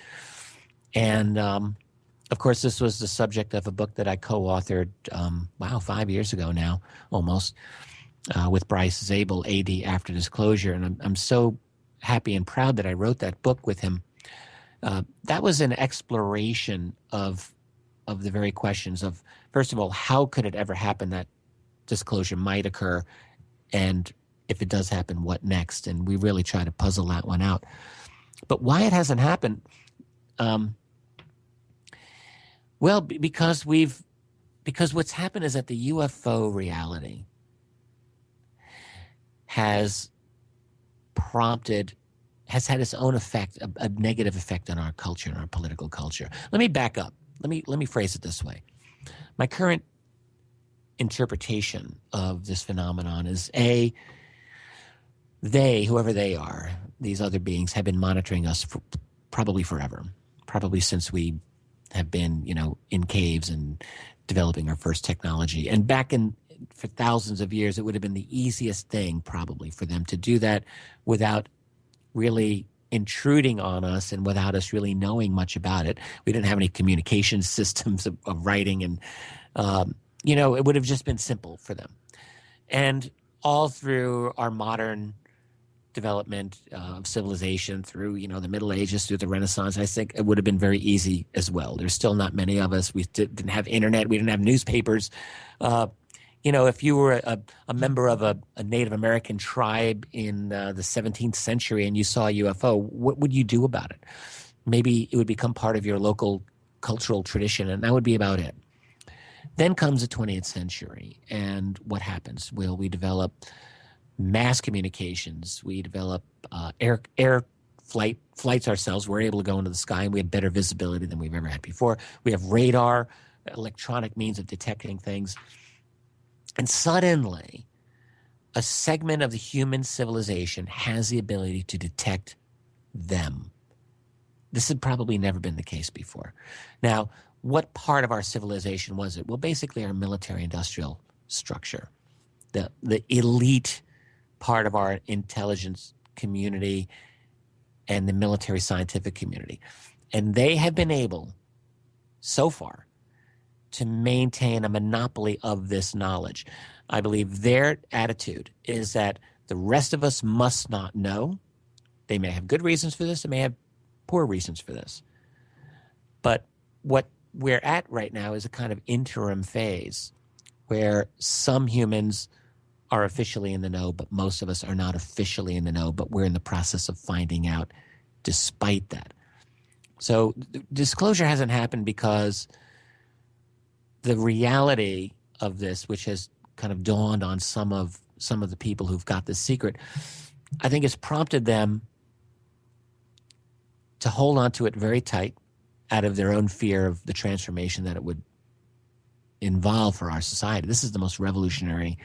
And of course, this was the subject of a book that I co-authored, 5 years ago now, almost, with Bryce Zabel, AD After Disclosure. And I'm so happy and proud that I wrote that book with him. That was an exploration of the very questions of, first of all, how could it ever happen that disclosure might occur? And if it does happen, what next? And we really try to puzzle that one out. But why it hasn't happened? Because what's happened is that the UFO reality has had its own effect, a negative effect on our culture and our political culture. Let me back up. Let me phrase it this way. My current interpretation of this phenomenon is whoever they are, these other beings, have been monitoring us probably forever, probably since we have been, in caves and developing our first technology. And for thousands of years, it would have been the easiest thing probably for them to do that without really intruding on us and without us really knowing much about it. We didn't have any communication systems of writing, and it would have just been simple for them. And all through our modern development of civilization, through the Middle Ages, through the Renaissance, I think it would have been very easy as well. There's still not many of us. We didn't have internet. We didn't have newspapers. If you were a member of a Native American tribe in the 17th century and you saw a UFO, what would you do about it? Maybe it would become part of your local cultural tradition, and that would be about it. Then comes the 20th century, and what happens? Well, we develop mass communications. We develop air flights ourselves. We're able to go into the sky, and we have better visibility than we've ever had before. We have radar, electronic means of detecting things. And suddenly, a segment of the human civilization has the ability to detect them. This had probably never been the case before. Now, what part of our civilization was it? Well, basically our military-industrial structure, the elite part of our intelligence community and the military scientific community. And they have been able, so far, to maintain a monopoly of this knowledge. I believe their attitude is that the rest of us must not know. They may have good reasons for this. They may have poor reasons for this. But what we're at right now is a kind of interim phase where some humans are officially in the know, but most of us are not officially in the know, but we're in the process of finding out despite that. So disclosure hasn't happened because the reality of this, which has kind of dawned on some of the people who've got this secret, I think has prompted them to hold on to it very tight out of their own fear of the transformation that it would involve for our society. This is the most revolutionary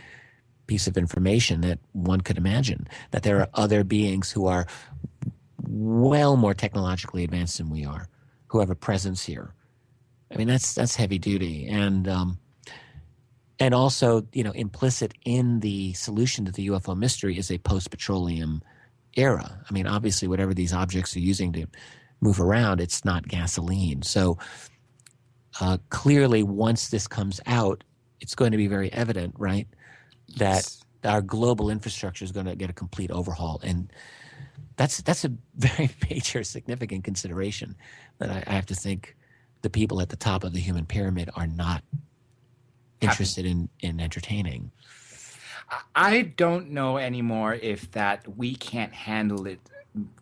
piece of information that one could imagine, that there are other beings who are well more technologically advanced than we are, who have a presence here. I mean, that's heavy duty. And also, implicit in the solution to the UFO mystery is a post-petroleum era. I mean, obviously, whatever these objects are using to move around, it's not gasoline. So clearly, once this comes out, it's going to be very evident, right, that our global infrastructure is going to get a complete overhaul. And that's a very major, significant consideration that I have to think the people at the top of the human pyramid are not interested in entertaining. I don't know anymore if that we can't handle it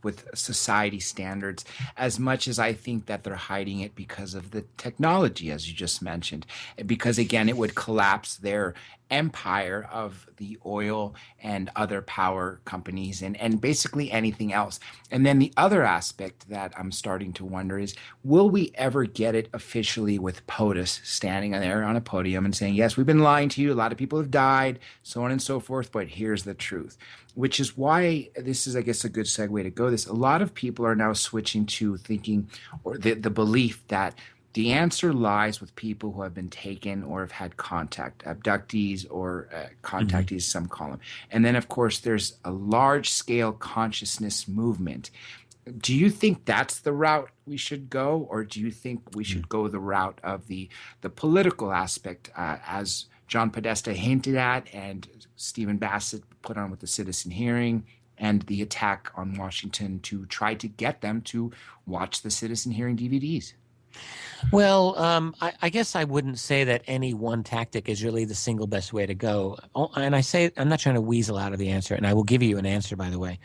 with society standards as much as I think that they're hiding it because of the technology, as you just mentioned, because again, it would collapse their empire of the oil and other power companies and basically anything else. And then the other aspect that I'm starting to wonder is, will we ever get it officially with POTUS standing there on a podium and saying, yes, we've been lying to you, a lot of people have died, so on and so forth, but here's the truth. Which is why this is, I guess, a good segue to go this. A lot of people are now switching to thinking, or the belief that the answer lies with people who have been taken or have had contact, abductees or contactees, some call them. And then, of course, there's a large-scale consciousness movement. Do you think that's the route we should go, or do you think we should go the route of the political aspect, as John Podesta hinted at and Stephen Bassett put on with the citizen hearing, and the attack on Washington to try to get them to watch the citizen hearing DVDs? Well, I guess I wouldn't say that any one tactic is really the single best way to go. And I say, I'm not trying to weasel out of the answer, and I will give you an answer, by the way.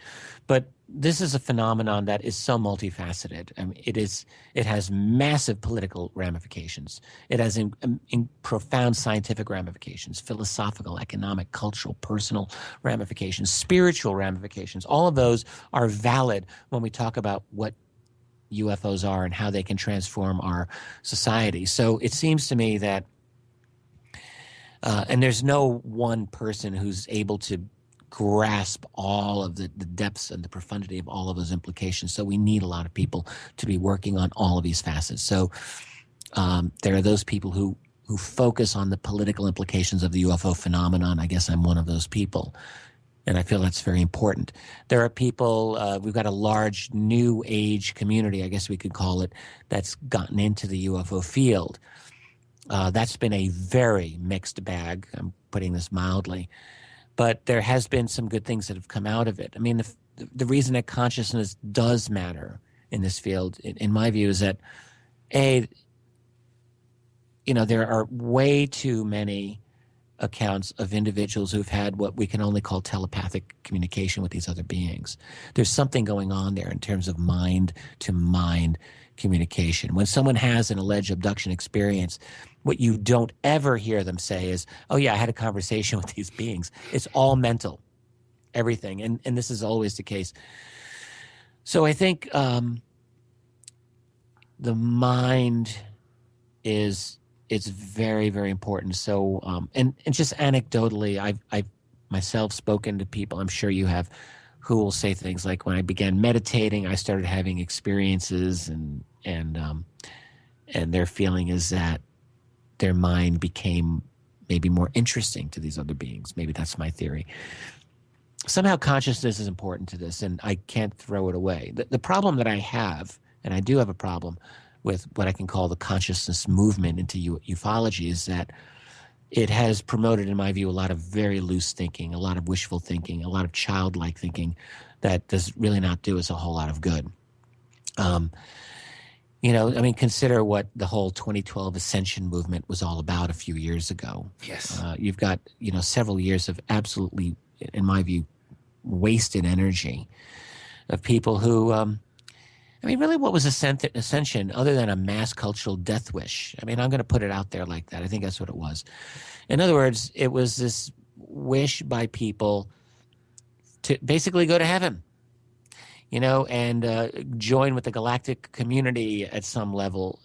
But this is a phenomenon that is so multifaceted. I mean, it has massive political ramifications. It has in profound scientific ramifications, philosophical, economic, cultural, personal ramifications, spiritual ramifications. All of those are valid when we talk about what UFOs are and how they can transform our society. So it seems to me that, and there's no one person who's able to grasp all of the depths and the profundity of all of those implications. So we need a lot of people to be working on all of these facets. So there are those people who focus on the political implications of the UFO phenomenon. I guess I'm one of those people. And I feel that's very important. There are people, we've got a large new age community, I guess we could call it, that's gotten into the UFO field. That's been a very mixed bag. I'm putting this mildly. But there has been some good things that have come out of it. I mean, the reason that consciousness does matter in this field, in my view, is that, there are way too many accounts of individuals who've had what we can only call telepathic communication with these other beings. There's something going on there in terms of mind-to-mind communication. When someone has an alleged abduction experience, what you don't ever hear them say is, oh yeah, I had a conversation with these beings. It's all mental, everything. And this is always the case. So I think the mind it's very, very important. So, and just anecdotally, I've myself spoken to people, I'm sure you have, who will say things like, when I began meditating, I started having experiences, and their feeling is that their mind became maybe more interesting to these other beings. Maybe that's my theory. Somehow consciousness is important to this, and I can't throw it away. The problem that I have, and I do have a problem with what I can call the consciousness movement into ufology, is that it has promoted, in my view, a lot of very loose thinking, a lot of wishful thinking, a lot of childlike thinking that does really not do us a whole lot of good. Consider what the whole 2012 Ascension movement was all about a few years ago. Yes. You've got, several years of absolutely, in my view, wasted energy of people who, really, what was Ascension other than a mass cultural death wish? I'm going to put it out there like that. I think that's what it was. In other words, it was this wish by people to basically go to heaven, and join with the galactic community at some level.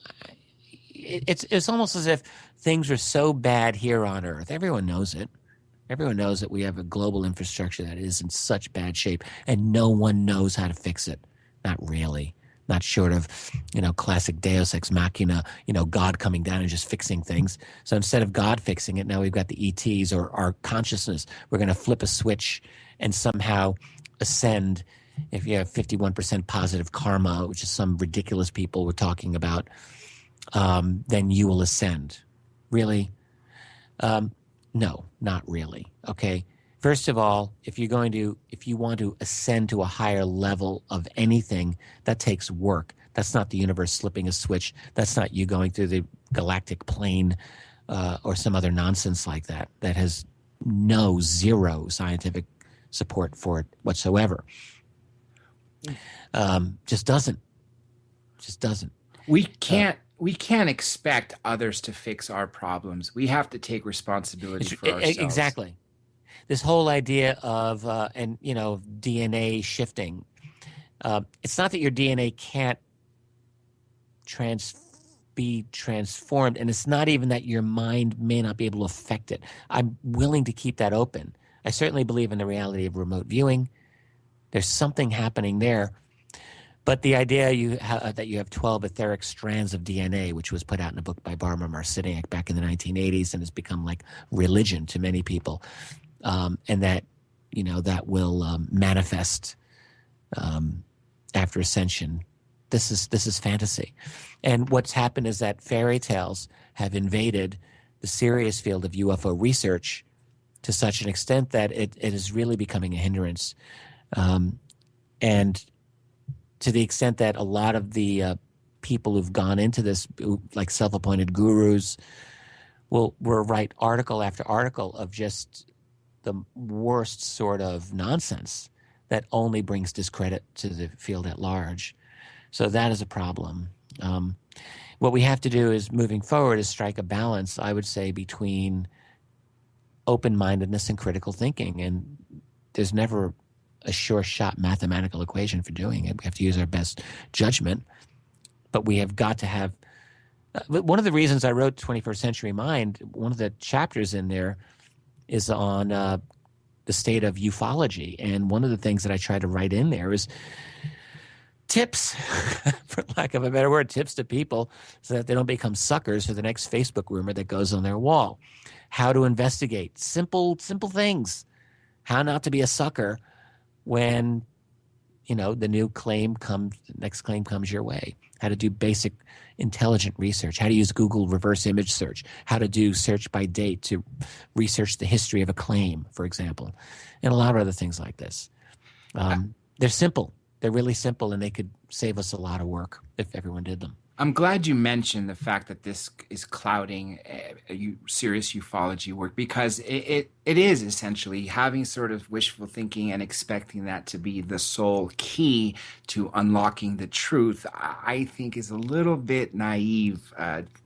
It's almost as if things are so bad here on Earth. Everyone knows it. Everyone knows that we have a global infrastructure that is in such bad shape, and no one knows how to fix it. Not really. Not short of, classic Deus Ex Machina, God coming down and just fixing things. So instead of God fixing it, now we've got the ETs or our consciousness. We're going to flip a switch and somehow ascend. If you have 51% positive karma, which is some ridiculous people we're talking about, then you will ascend. Really? No, not really. Okay. First of all, if you want to ascend to a higher level of anything, that takes work. That's not the universe slipping a switch. That's not you going through the galactic plane or some other nonsense like that. That has zero scientific support for it whatsoever. Just doesn't. We can't we can't expect others to fix our problems. We have to take responsibility for ourselves. Exactly. This whole idea of and DNA shifting. It's not that your DNA can't be transformed, and it's not even that your mind may not be able to affect it. I'm willing to keep that open. I certainly believe in the reality of remote viewing. There's something happening there. But the idea that you have 12 etheric strands of DNA, which was put out in a book by Barbara Marciniak back in the 1980s and has become like religion to many people, and that, that will manifest after ascension. This is fantasy. And what's happened is that fairy tales have invaded the serious field of UFO research to such an extent that it is really becoming a hindrance. And to the extent that a lot of the people who've gone into this, like self-appointed gurus, will write article after article of just the worst sort of nonsense that only brings discredit to the field at large. So that is a problem. What we have to do is, moving forward, is strike a balance, I would say, between open-mindedness and critical thinking. And there's never a sure-shot mathematical equation for doing it. We have to use our best judgment. But we have got to have one of the reasons I wrote 21st Century Mind, one of the chapters in there is on the state of ufology. And one of the things that I try to write in there is tips, for lack of a better word, tips to people so that they don't become suckers for the next Facebook rumor that goes on their wall. How to investigate. Simple things. How not to be a sucker when, the next claim comes your way. How to do basic intelligent research. How to use Google reverse image search. How to do search by date to research the history of a claim, for example. And a lot of other things like this. They're simple. They're really simple, and they could save us a lot of work if everyone did them. I'm glad you mentioned the fact that this is clouding serious ufology work, because it is essentially having sort of wishful thinking and expecting that to be the sole key to unlocking the truth. I think is a little bit naive,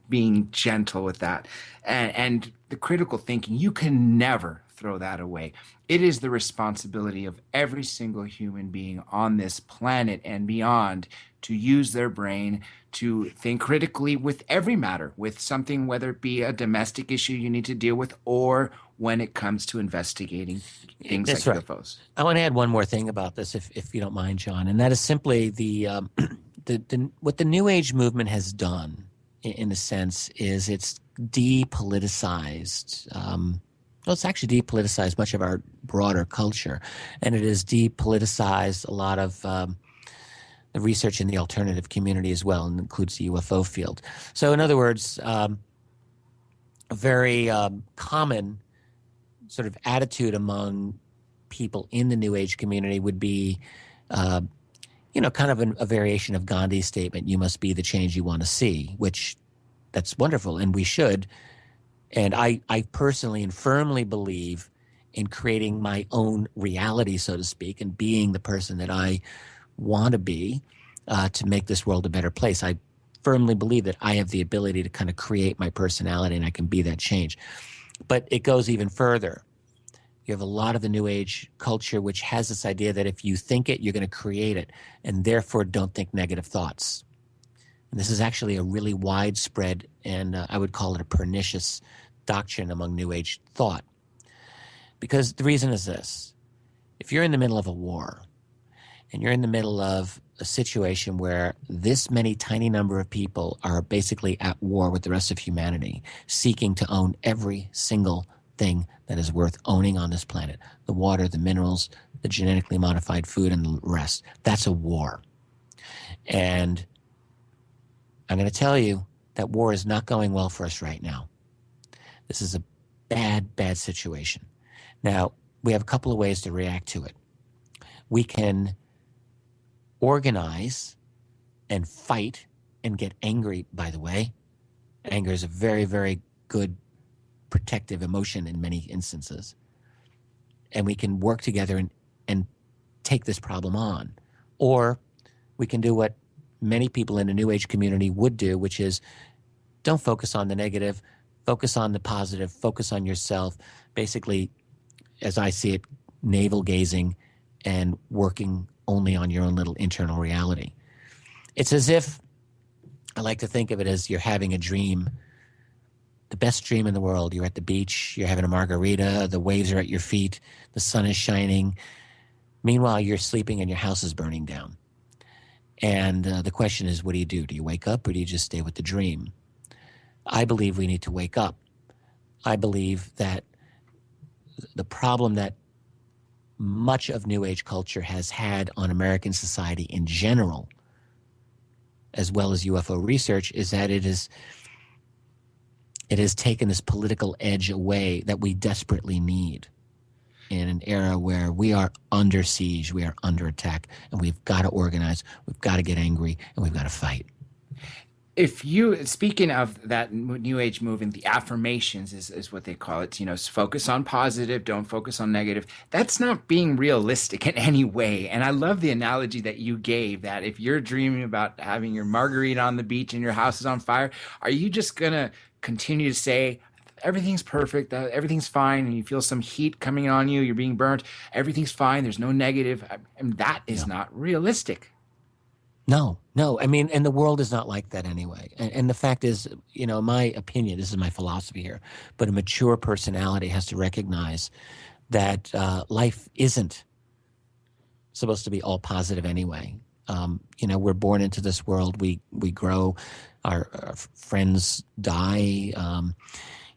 being gentle with that. And the critical thinking, you can never throw that away. It is the responsibility of every single human being on this planet and beyond to use their brain to think critically with every matter, with something, whether it be a domestic issue you need to deal with, or when it comes to investigating things That's like right. UFOs. I want to add one more thing about this, if you don't mind, John, and that is simply what the New Age movement has done, in a sense, is it's depoliticized. It's actually depoliticized much of our broader culture, and it has depoliticized a lot of the research in the alternative community as well, and includes the UFO field. So, in other words, a very common sort of attitude among people in the New Age community would be, kind of a variation of Gandhi's statement, "You must be the change you want to see," which that's wonderful, and we should. And I personally and firmly believe in creating my own reality, so to speak, and being the person that I want to be to make this world a better place. I firmly believe that I have the ability to kind of create my personality, and I can be that change. But it goes even further. You have a lot of the New Age culture which has this idea that if you think it, you're going to create it, and therefore don't think negative thoughts. And this is actually a really widespread, and I would call it a pernicious doctrine among New Age thought. Because the reason is this: if you're in the middle of a war, and you're in the middle of a situation where this many tiny number of people are basically at war with the rest of humanity, seeking to own every single thing that is worth owning on this planet, the water, the minerals, the genetically modified food, and the rest, that's a war. And I'm going to tell you that war is not going well for us right now. This is a bad, bad situation. Now, we have a couple of ways to react to it. We can organize and fight and get angry, by the way. Anger is a very, very good protective emotion in many instances. And we can work together and take this problem on. Or we can do what many people in the New Age community would do, which is don't focus on the negative, focus on the positive, focus on yourself. Basically, as I see it, navel gazing and working only on your own little internal reality. It's as if, I like to think of it as you're having a dream, the best dream in the world. You're at the beach, you're having a margarita, the waves are at your feet, the sun is shining. Meanwhile, you're sleeping and your house is burning down. And the question is, what do you do? Do you wake up or do you just stay with the dream? I believe we need to wake up. I believe that the problem that much of New Age culture has had on American society in general, as well as UFO research, is that it has taken this political edge away that we desperately need in an era where we are under siege, we are under attack, and we've got to organize, we've got to get angry, and we've got to fight. Speaking of that New Age movement, the affirmations is what they call it, focus on positive, don't focus on negative. That's not being realistic in any way. And I love the analogy that you gave, that if you're dreaming about having your margarita on the beach and your house is on fire, are you just going to continue to say, everything's perfect, everything's fine, and you feel some heat coming on you, you're being burnt, everything's fine, there's no negative? And that is not realistic. No. I mean, and the world is not like that anyway. And the fact is, my opinion, this is my philosophy here, but a mature personality has to recognize that life isn't supposed to be all positive anyway. We're born into this world, we grow, our friends die,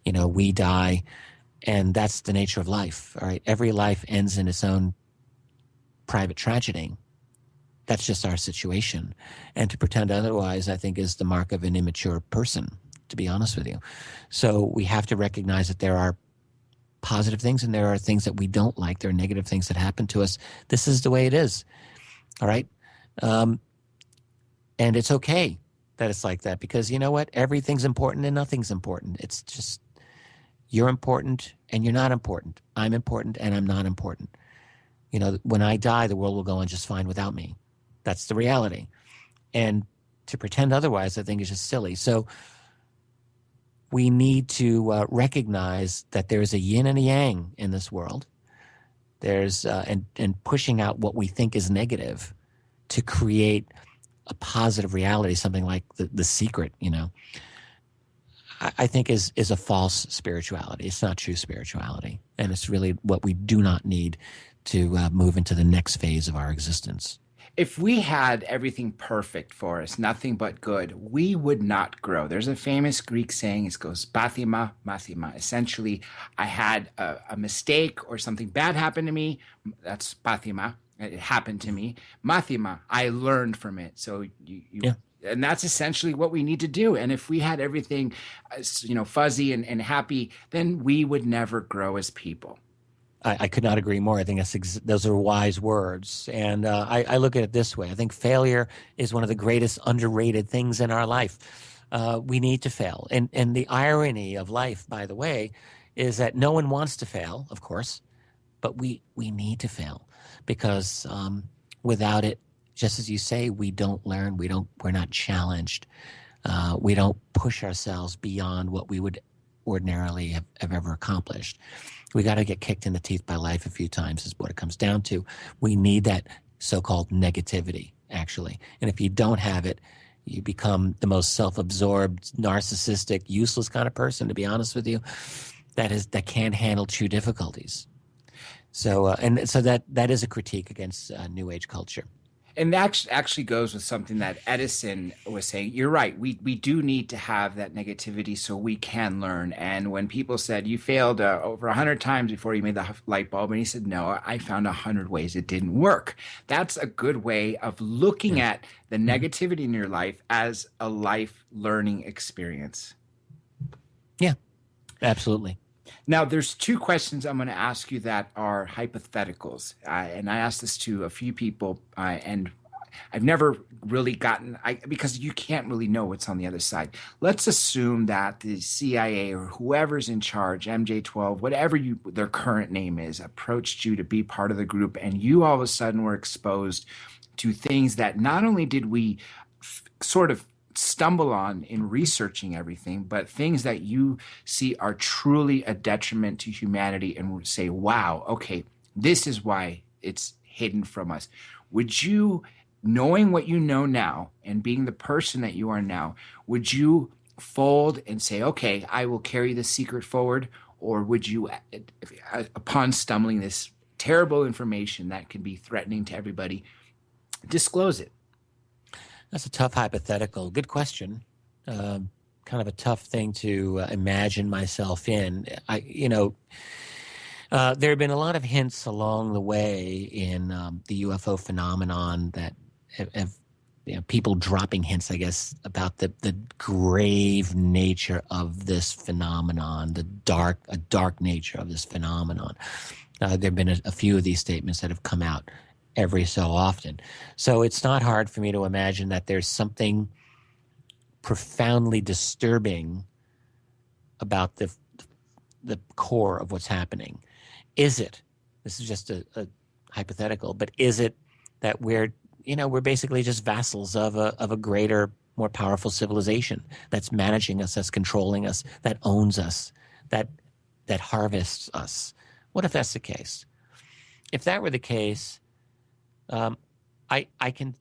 we die, and that's the nature of life. All right, every life ends in its own private tragedy. That's just our situation. And to pretend otherwise, I think, is the mark of an immature person, to be honest with you. So we have to recognize that there are positive things and there are things that we don't like. There are negative things that happen to us. This is the way it is. All right? And it's okay that it's like that, because you know what? Everything's important and nothing's important. It's just you're important and you're not important. I'm important and I'm not important. When I die, the world will go on just fine without me. That's the reality. And to pretend otherwise, I think, is just silly. So we need to recognize that there is a yin and a yang in this world. There's and pushing out what we think is negative to create a positive reality, something like the secret, I think is a false spirituality. It's not true spirituality. And it's really what we do not need to move into the next phase of our existence. If we had everything perfect for us, nothing but good, we would not grow. There's a famous Greek saying, it goes, pathima, mathema. Essentially, I had a mistake or something bad happened to me. That's pathima. It happened to me. Mathema, I learned from it. So and that's essentially what we need to do. And if we had everything, fuzzy and happy, then we would never grow as people. I could not agree more. I think those are wise words. And I look at it this way. I think failure is one of the greatest underrated things in our life. We need to fail. And the irony of life, by the way, is that no one wants to fail, of course, but we need to fail, because without it, just as you say, we don't learn, we're not challenged, we don't push ourselves beyond what we would ordinarily have ever accomplished. We got to get kicked in the teeth by life a few times is what it comes down to. We need that so-called negativity, actually. And if you don't have it, you become the most self-absorbed, narcissistic, useless kind of person, to be honest with you, that can't handle true difficulties. So that is a critique against New Age culture. And that actually goes with something that Edison was saying. You're right. We do need to have that negativity so we can learn. And when people said, you failed over 100 times before you made the light bulb, and he said, no, I found 100 ways it didn't work. That's a good way of looking at the negativity in your life as a life learning experience. Yeah, absolutely. Now, there's two questions I'm going to ask you that are hypotheticals. And I asked this to a few people, and I've never really gotten, because you can't really know what's on the other side. Let's assume that the CIA or whoever's in charge, MJ-12, whatever their current name is, approached you to be part of the group, and you all of a sudden were exposed to things that not only did we sort of stumble on in researching everything, but things that you see are truly a detriment to humanity and say, wow, okay, this is why it's hidden from us. Would you, knowing what you know now and being the person that you are now, would you fold and say, okay, I will carry the secret forward? Or would you, upon stumbling this terrible information that can be threatening to everybody, disclose it? That's a tough hypothetical. Good question. Kind of a tough thing to imagine myself in. There have been a lot of hints along the way in the UFO phenomenon that have people dropping hints, I guess, about the grave nature of this phenomenon, a dark nature of this phenomenon. There have been a few of these statements that have come out every so often. So it's not hard for me to imagine that there's something profoundly disturbing about the core of what's happening. Is it, this is just a hypothetical, but is it that we're basically just vassals of a greater, more powerful civilization that's managing us, that's controlling us, that owns us, that harvests us? What if that's the case? If that were the case, I can,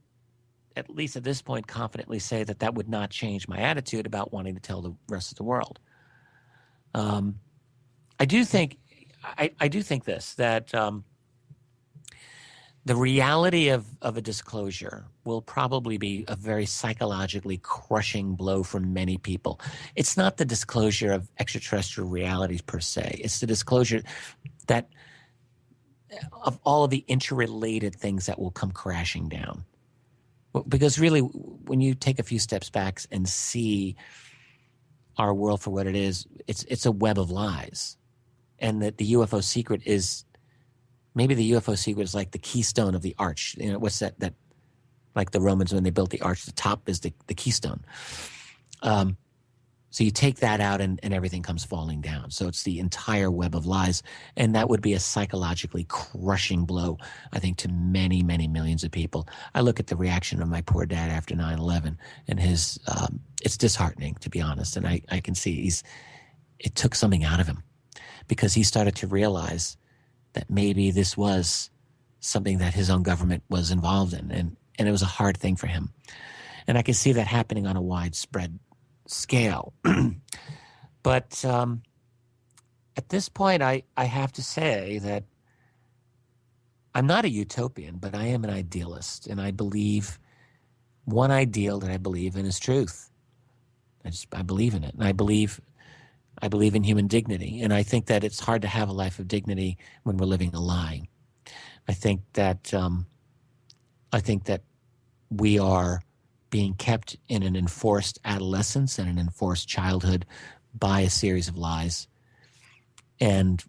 at least at this point, confidently say that would not change my attitude about wanting to tell the rest of the world. I do think this, that the reality of a disclosure will probably be a very psychologically crushing blow for many people. It's not the disclosure of extraterrestrial realities per se. It's the disclosure that of all of the interrelated things that will come crashing down. Because really, when you take a few steps back and see our world for what it is, it's a web of lies. And that the UFO secret is, maybe the UFO secret is like the keystone of the arch. What's that like the Romans when they built the arch, the top is the keystone. So you take that out and everything comes falling down. So it's the entire web of lies. And that would be a psychologically crushing blow, I think, to many, many millions of people. I look at the reaction of my poor dad after 9/11 and his, it's disheartening, to be honest. And I can see it took something out of him because he started to realize that maybe this was something that his own government was involved in. And it was a hard thing for him. And I can see that happening on a widespread scale. But at this point, I have to say that I'm not a utopian, but I am an idealist. And I believe one ideal that I believe in is truth. I believe in it. And I believe in human dignity. And I think that it's hard to have a life of dignity when we're living a lie. I think that we are being kept in an enforced adolescence and an enforced childhood by a series of lies. And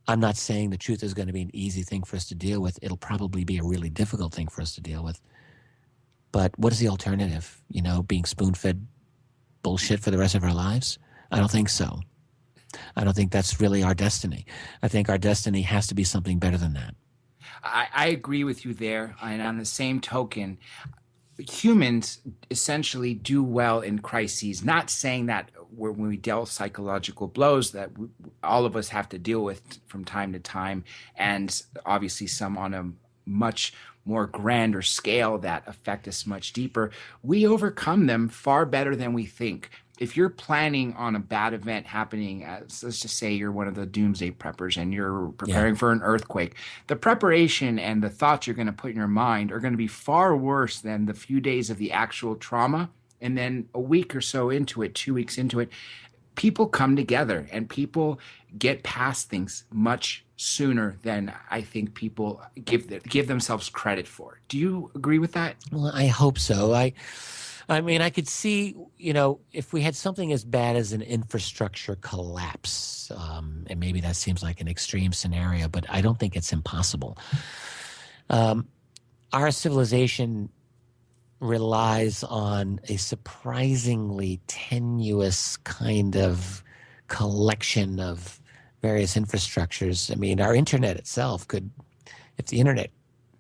I'm not saying the truth is going to be an easy thing for us to deal with. It'll probably be a really difficult thing for us to deal with. But what is the alternative? Being spoon-fed bullshit for the rest of our lives? I don't think so. I don't think that's really our destiny. I think our destiny has to be something better than that. I agree with you there. And on the same token, humans essentially do well in crises. Not saying that when we deal psychological blows that all of us have to deal with from time to time, and obviously some on a much more grander scale that affect us much deeper, we overcome them far better than we think. If you're planning on a bad event happening, let's just say you're one of the doomsday preppers and you're preparing for an earthquake, the preparation and the thoughts you're going to put in your mind are going to be far worse than the few days of the actual trauma. And then a week or so into it, 2 weeks into it, people come together and people get past things much sooner than I think people give themselves credit for. Do you agree with that? Well, I hope so. I mean, I could see, if we had something as bad as an infrastructure collapse, and maybe that seems like an extreme scenario, but I don't think it's impossible. Our civilization relies on a surprisingly tenuous kind of collection of various infrastructures. I mean, our internet itself could, if the internet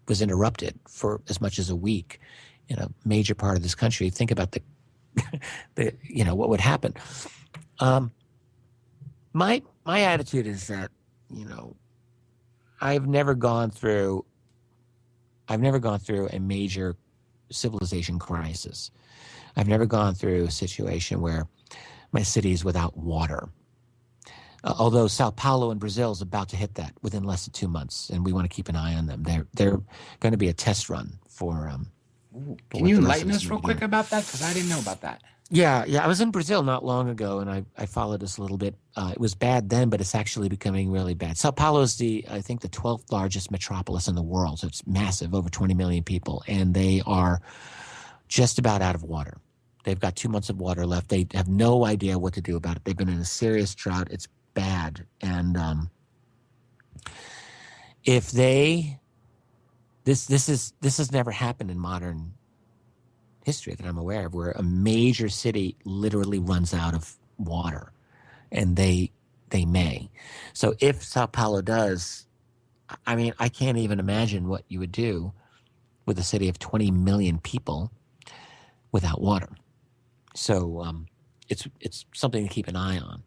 was interrupted for as much as a week, in a major part of this country, think about the what would happen. My attitude is that, I've never gone through a major civilization crisis. I've never gone through a situation where my city is without water. Although Sao Paulo in Brazil is about to hit that within less than 2 months, and we want to keep an eye on them. They're going to be a test run for. Can you enlighten us real quick about that? Because I didn't know about that. Yeah. I was in Brazil not long ago, and I followed this a little bit. It was bad then, but it's actually becoming really bad. Sao Paulo is I think the 12th largest metropolis in the world. So it's massive, over 20 million people, and they are just about out of water. They've got 2 months of water left. They have no idea what to do about it. They've been in a serious drought. It's bad. And if this has never happened in modern history that I'm aware of, where a major city literally runs out of water, and they may. So if Sao Paulo does, I mean, I can't even imagine what you would do with a city of 20 million people without water. So it's something to keep an eye on.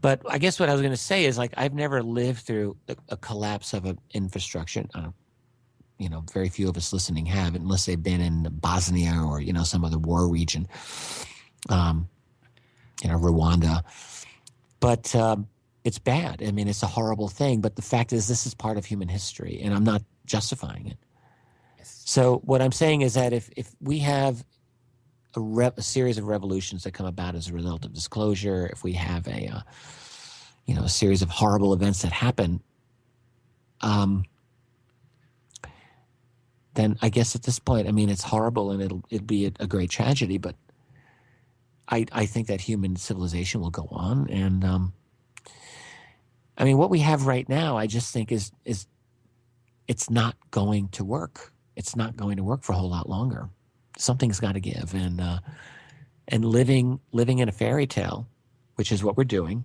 But I guess what I was going to say is, like, I've never lived through a collapse of an infrastructure. Very few of us listening have, unless they've been in Bosnia or, some other war region, Rwanda. But it's bad. I mean, it's a horrible thing. But the fact is, this is part of human history, and I'm not justifying it. Yes. So what I'm saying is that if we have a series of revolutions that come about as a result of disclosure, if we have a series of horrible events that happen, then I guess at this point, I mean, it's horrible and it'll be a great tragedy, but I think that human civilization will go on. And I mean, what we have right now, I just think is it's not going to work. It's not going to work for a whole lot longer. Something's got to give, and living in a fairy tale, which is what we're doing,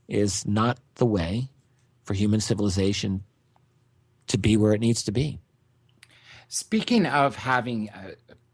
is not the way for human civilization to be where it needs to be. Speaking of having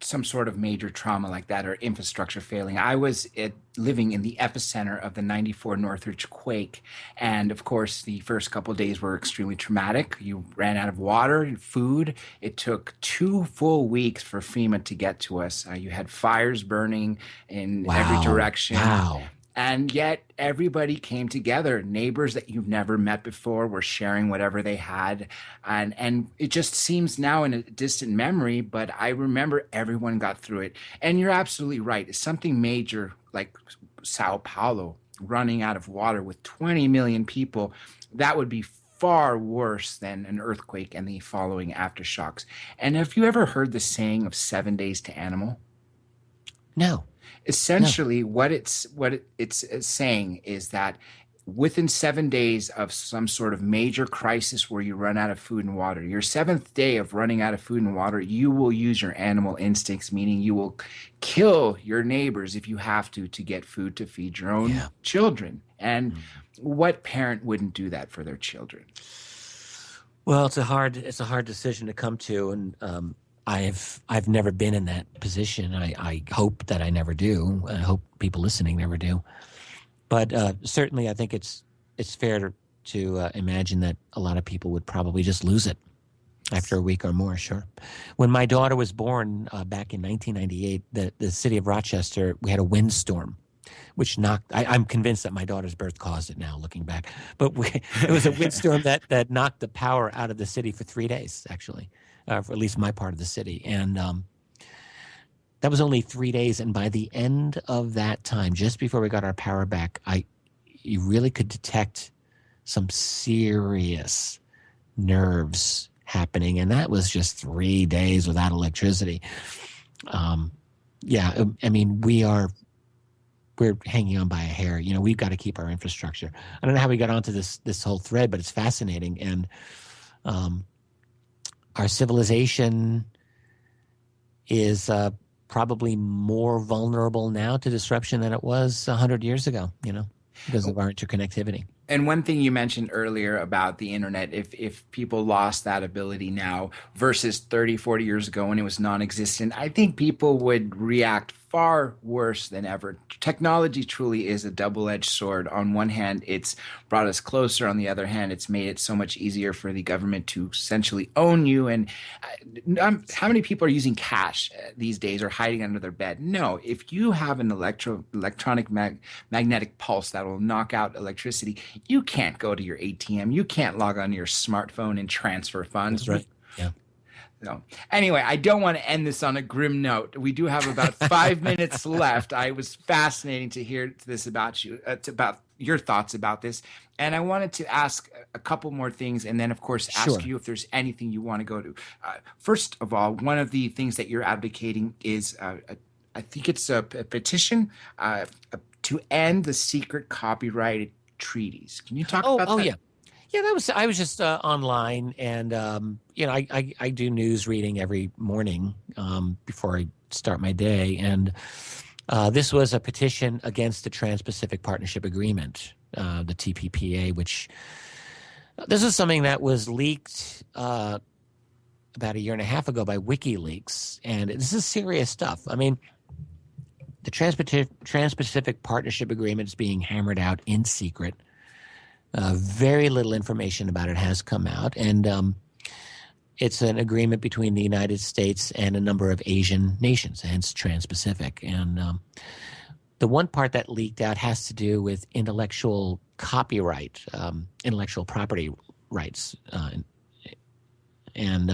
some sort of major trauma like that, or infrastructure failing, I was living in the epicenter of the 94 Northridge quake. And of course, the first couple of days were extremely traumatic. You ran out of water and food. It took 2 full weeks for FEMA to get to us. You had fires burning in every direction. Wow. And yet everybody came together. Neighbors that you've never met before were sharing whatever they had. And it just seems now in a distant memory, but I remember everyone got through it. And you're absolutely right. It's something major like Sao Paulo running out of water with 20 million people. That would be far worse than an earthquake and the following aftershocks. And have you ever heard the saying of 7 days to animal? No. Essentially, what it's saying is that within 7 days of some sort of major crisis where you run out of food and water, your 7th day of running out of food and water, you will use your animal instincts, meaning you will kill your neighbors if you have to get food to feed your own children. And what parent wouldn't do that for their children? Well, it's a hard decision to come to, and I've never been in that position. I hope that I never do. I hope people listening never do. But certainly, I think it's fair to imagine that a lot of people would probably just lose it after a week or more. Sure. When my daughter was born back in 1998, the city of Rochester, we had a windstorm, which knocked. I'm convinced that my daughter's birth caused it now, looking back. But it was a windstorm that knocked the power out of the city for 3 days, actually. For at least my part of the city. And that was only 3 days. And by the end of that time, just before we got our power back, you really could detect some serious nerves happening. And that was just 3 days without electricity. I mean, we're hanging on by a hair. We've got to keep our infrastructure. I don't know how we got onto this whole thread, but it's fascinating. And our civilization is probably more vulnerable now to disruption than it was 100 years ago, because of our interconnectivity. And one thing you mentioned earlier about the internet, if people lost that ability now versus 30, 40 years ago when it was non-existent, I think people would react far worse than ever. Technology truly is a double-edged sword. On one hand, it's brought us closer. On the other hand, it's made it so much easier for the government to essentially own you. And how many people are using cash these days or hiding under their bed? No, if you have an electronic magnetic pulse that will knock out electricity, you can't go to your ATM. You can't log on to your smartphone and transfer funds. That's right. Yeah. So, anyway, I don't want to end this on a grim note. We do have about 5 minutes left. I was fascinating to hear this about you, about your thoughts about this. And I wanted to ask a couple more things and then, of course, ask Sure. you if there's anything you want to go to. First of all, one of the things that you're advocating is, I think it's a petition to end the secret copyrighted treaties. Can you talk about that? Yeah. Yeah, I was just online, and I do news reading every morning before I start my day, and this was a petition against the Trans-Pacific Partnership Agreement, the TPPA, which this is something that was leaked about a year and a half ago by WikiLeaks, and this is serious stuff. I mean, the Trans-Pacific Partnership Agreement is being hammered out in secret. Very little information about it has come out, and it's an agreement between the United States and a number of Asian nations, hence Trans-Pacific. And the one part that leaked out has to do with intellectual copyright, intellectual property rights. And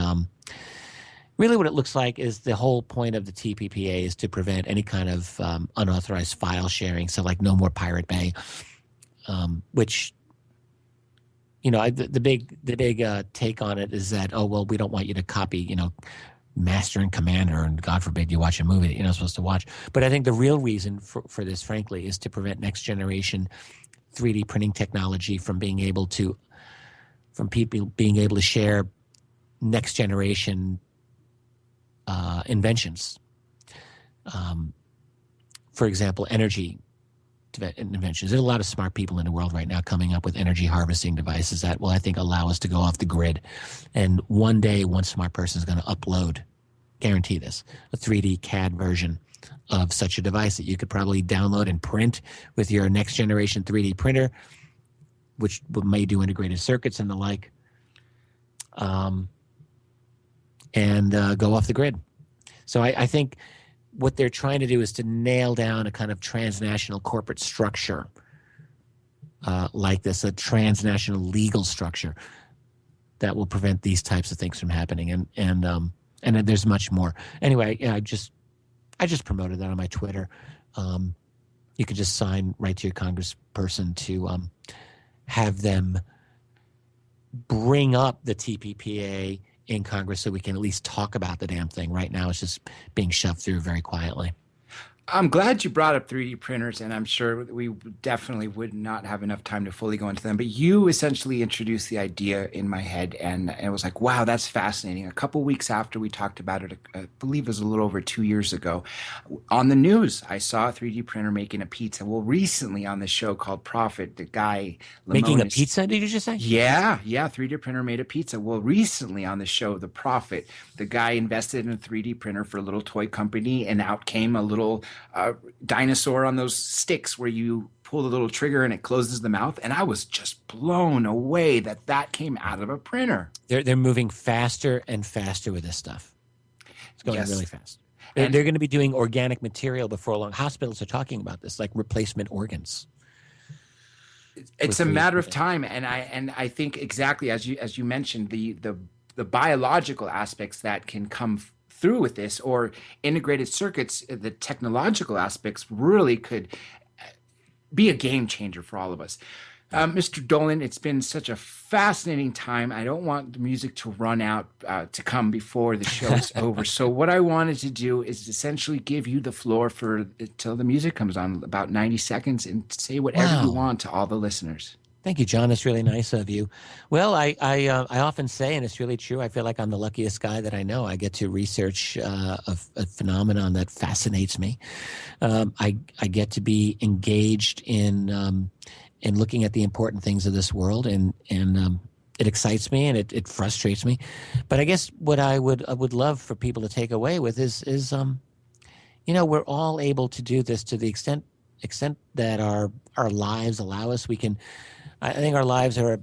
really what it looks like is the whole point of the TPPA is to prevent any kind of unauthorized file sharing, so like no more Pirate Bay, which – the big take on it is that, we don't want you to copy, Master and Commander, and God forbid you watch a movie that you're not supposed to watch. But I think the real reason for this, frankly, is to prevent next generation 3D printing technology from people being able to share next generation inventions. For example, energy inventions. There's a lot of smart people in the world right now coming up with energy harvesting devices that will, I think, allow us to go off the grid. And one day, one smart person is going to upload, guarantee this, a 3D CAD version of such a device that you could probably download and print with your next generation 3D printer, which may do integrated circuits and the like, and go off the grid. So I think what they're trying to do is to nail down a kind of transnational corporate structure like this, a transnational legal structure that will prevent these types of things from happening. And there's much more. Anyway, yeah, I just promoted that on my Twitter. You could just sign right to your congressperson to have them bring up the TPPA in Congress so we can at least talk about the damn thing. Right now it's just being shoved through very quietly. I'm glad you brought up 3D printers, and I'm sure we definitely would not have enough time to fully go into them. But you essentially introduced the idea in my head, and it was like, wow, that's fascinating. A couple weeks after we talked about it, I believe it was a little over 2 years ago, on the news, I saw a 3D printer making a pizza. Well, recently on the show called Profit, the guy making a pizza, did you just say? Yeah, 3D printer made a pizza. Well, recently on the show, The Profit, the guy invested in a 3D printer for a little toy company, and out came a little dinosaur on those sticks where you pull the little trigger and it closes the mouth. And I was just blown away that came out of a printer. They're moving faster and faster with this stuff. It's going really fast. They're going to be doing organic material before long. Hospitals are talking about this, like replacement organs. It's a matter of time, and I think exactly as you mentioned, the biological aspects that can come through with this, or integrated circuits, the technological aspects really could be a game changer for all of us. Mr. Dolan, it's been such a fascinating time. I don't want the music to run out to come before the show is over. So what I wanted to do is essentially give you the floor till the music comes on, about 90 seconds, and say whatever you want to all the listeners. Thank you, John. That's really nice of you. Well, I often say, and it's really true, I feel like I'm the luckiest guy that I know. I get to research a phenomenon that fascinates me. I get to be engaged in looking at the important things of this world, and it excites me and it frustrates me. But I guess what I would love for people to take away with is we're all able to do this to the extent that our lives allow us. I think our lives are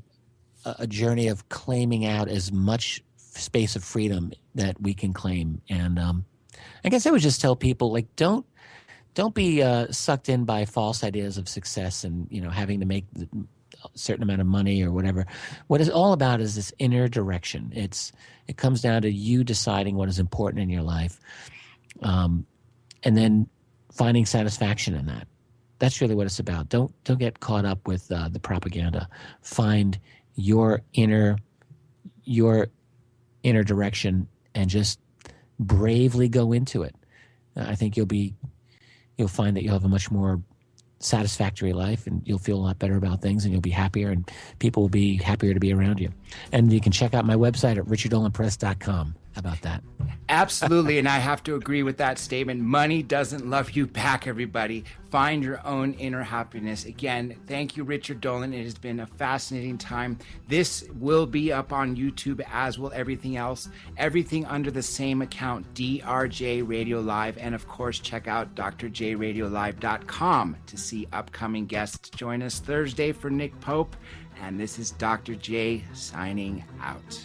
a journey of claiming out as much space of freedom that we can claim. And I guess I would just tell people, like, don't be sucked in by false ideas of success and having to make a certain amount of money or whatever. What it's all about is this inner direction. It comes down to you deciding what is important in your life, and then finding satisfaction in that. That's really what it's about. Don't get caught up with the propaganda. Find your inner direction and just bravely go into it. I think you'll find that you'll have a much more satisfactory life, and you'll feel a lot better about things, and you'll be happier, and people will be happier to be around you. And you can check out my website at richarddolanpress.com. How about that? Absolutely, and I have to agree with that statement. Money doesn't love you back, everybody. Find your own inner happiness. Again, thank you, Richard Dolan. It has been a fascinating time. This will be up on YouTube, as will everything else. Everything under the same account, DRJ Radio Live. And of course, check out drjradiolive.com to see upcoming guests. Join us Thursday for Nick Pope. And this is Dr. J signing out.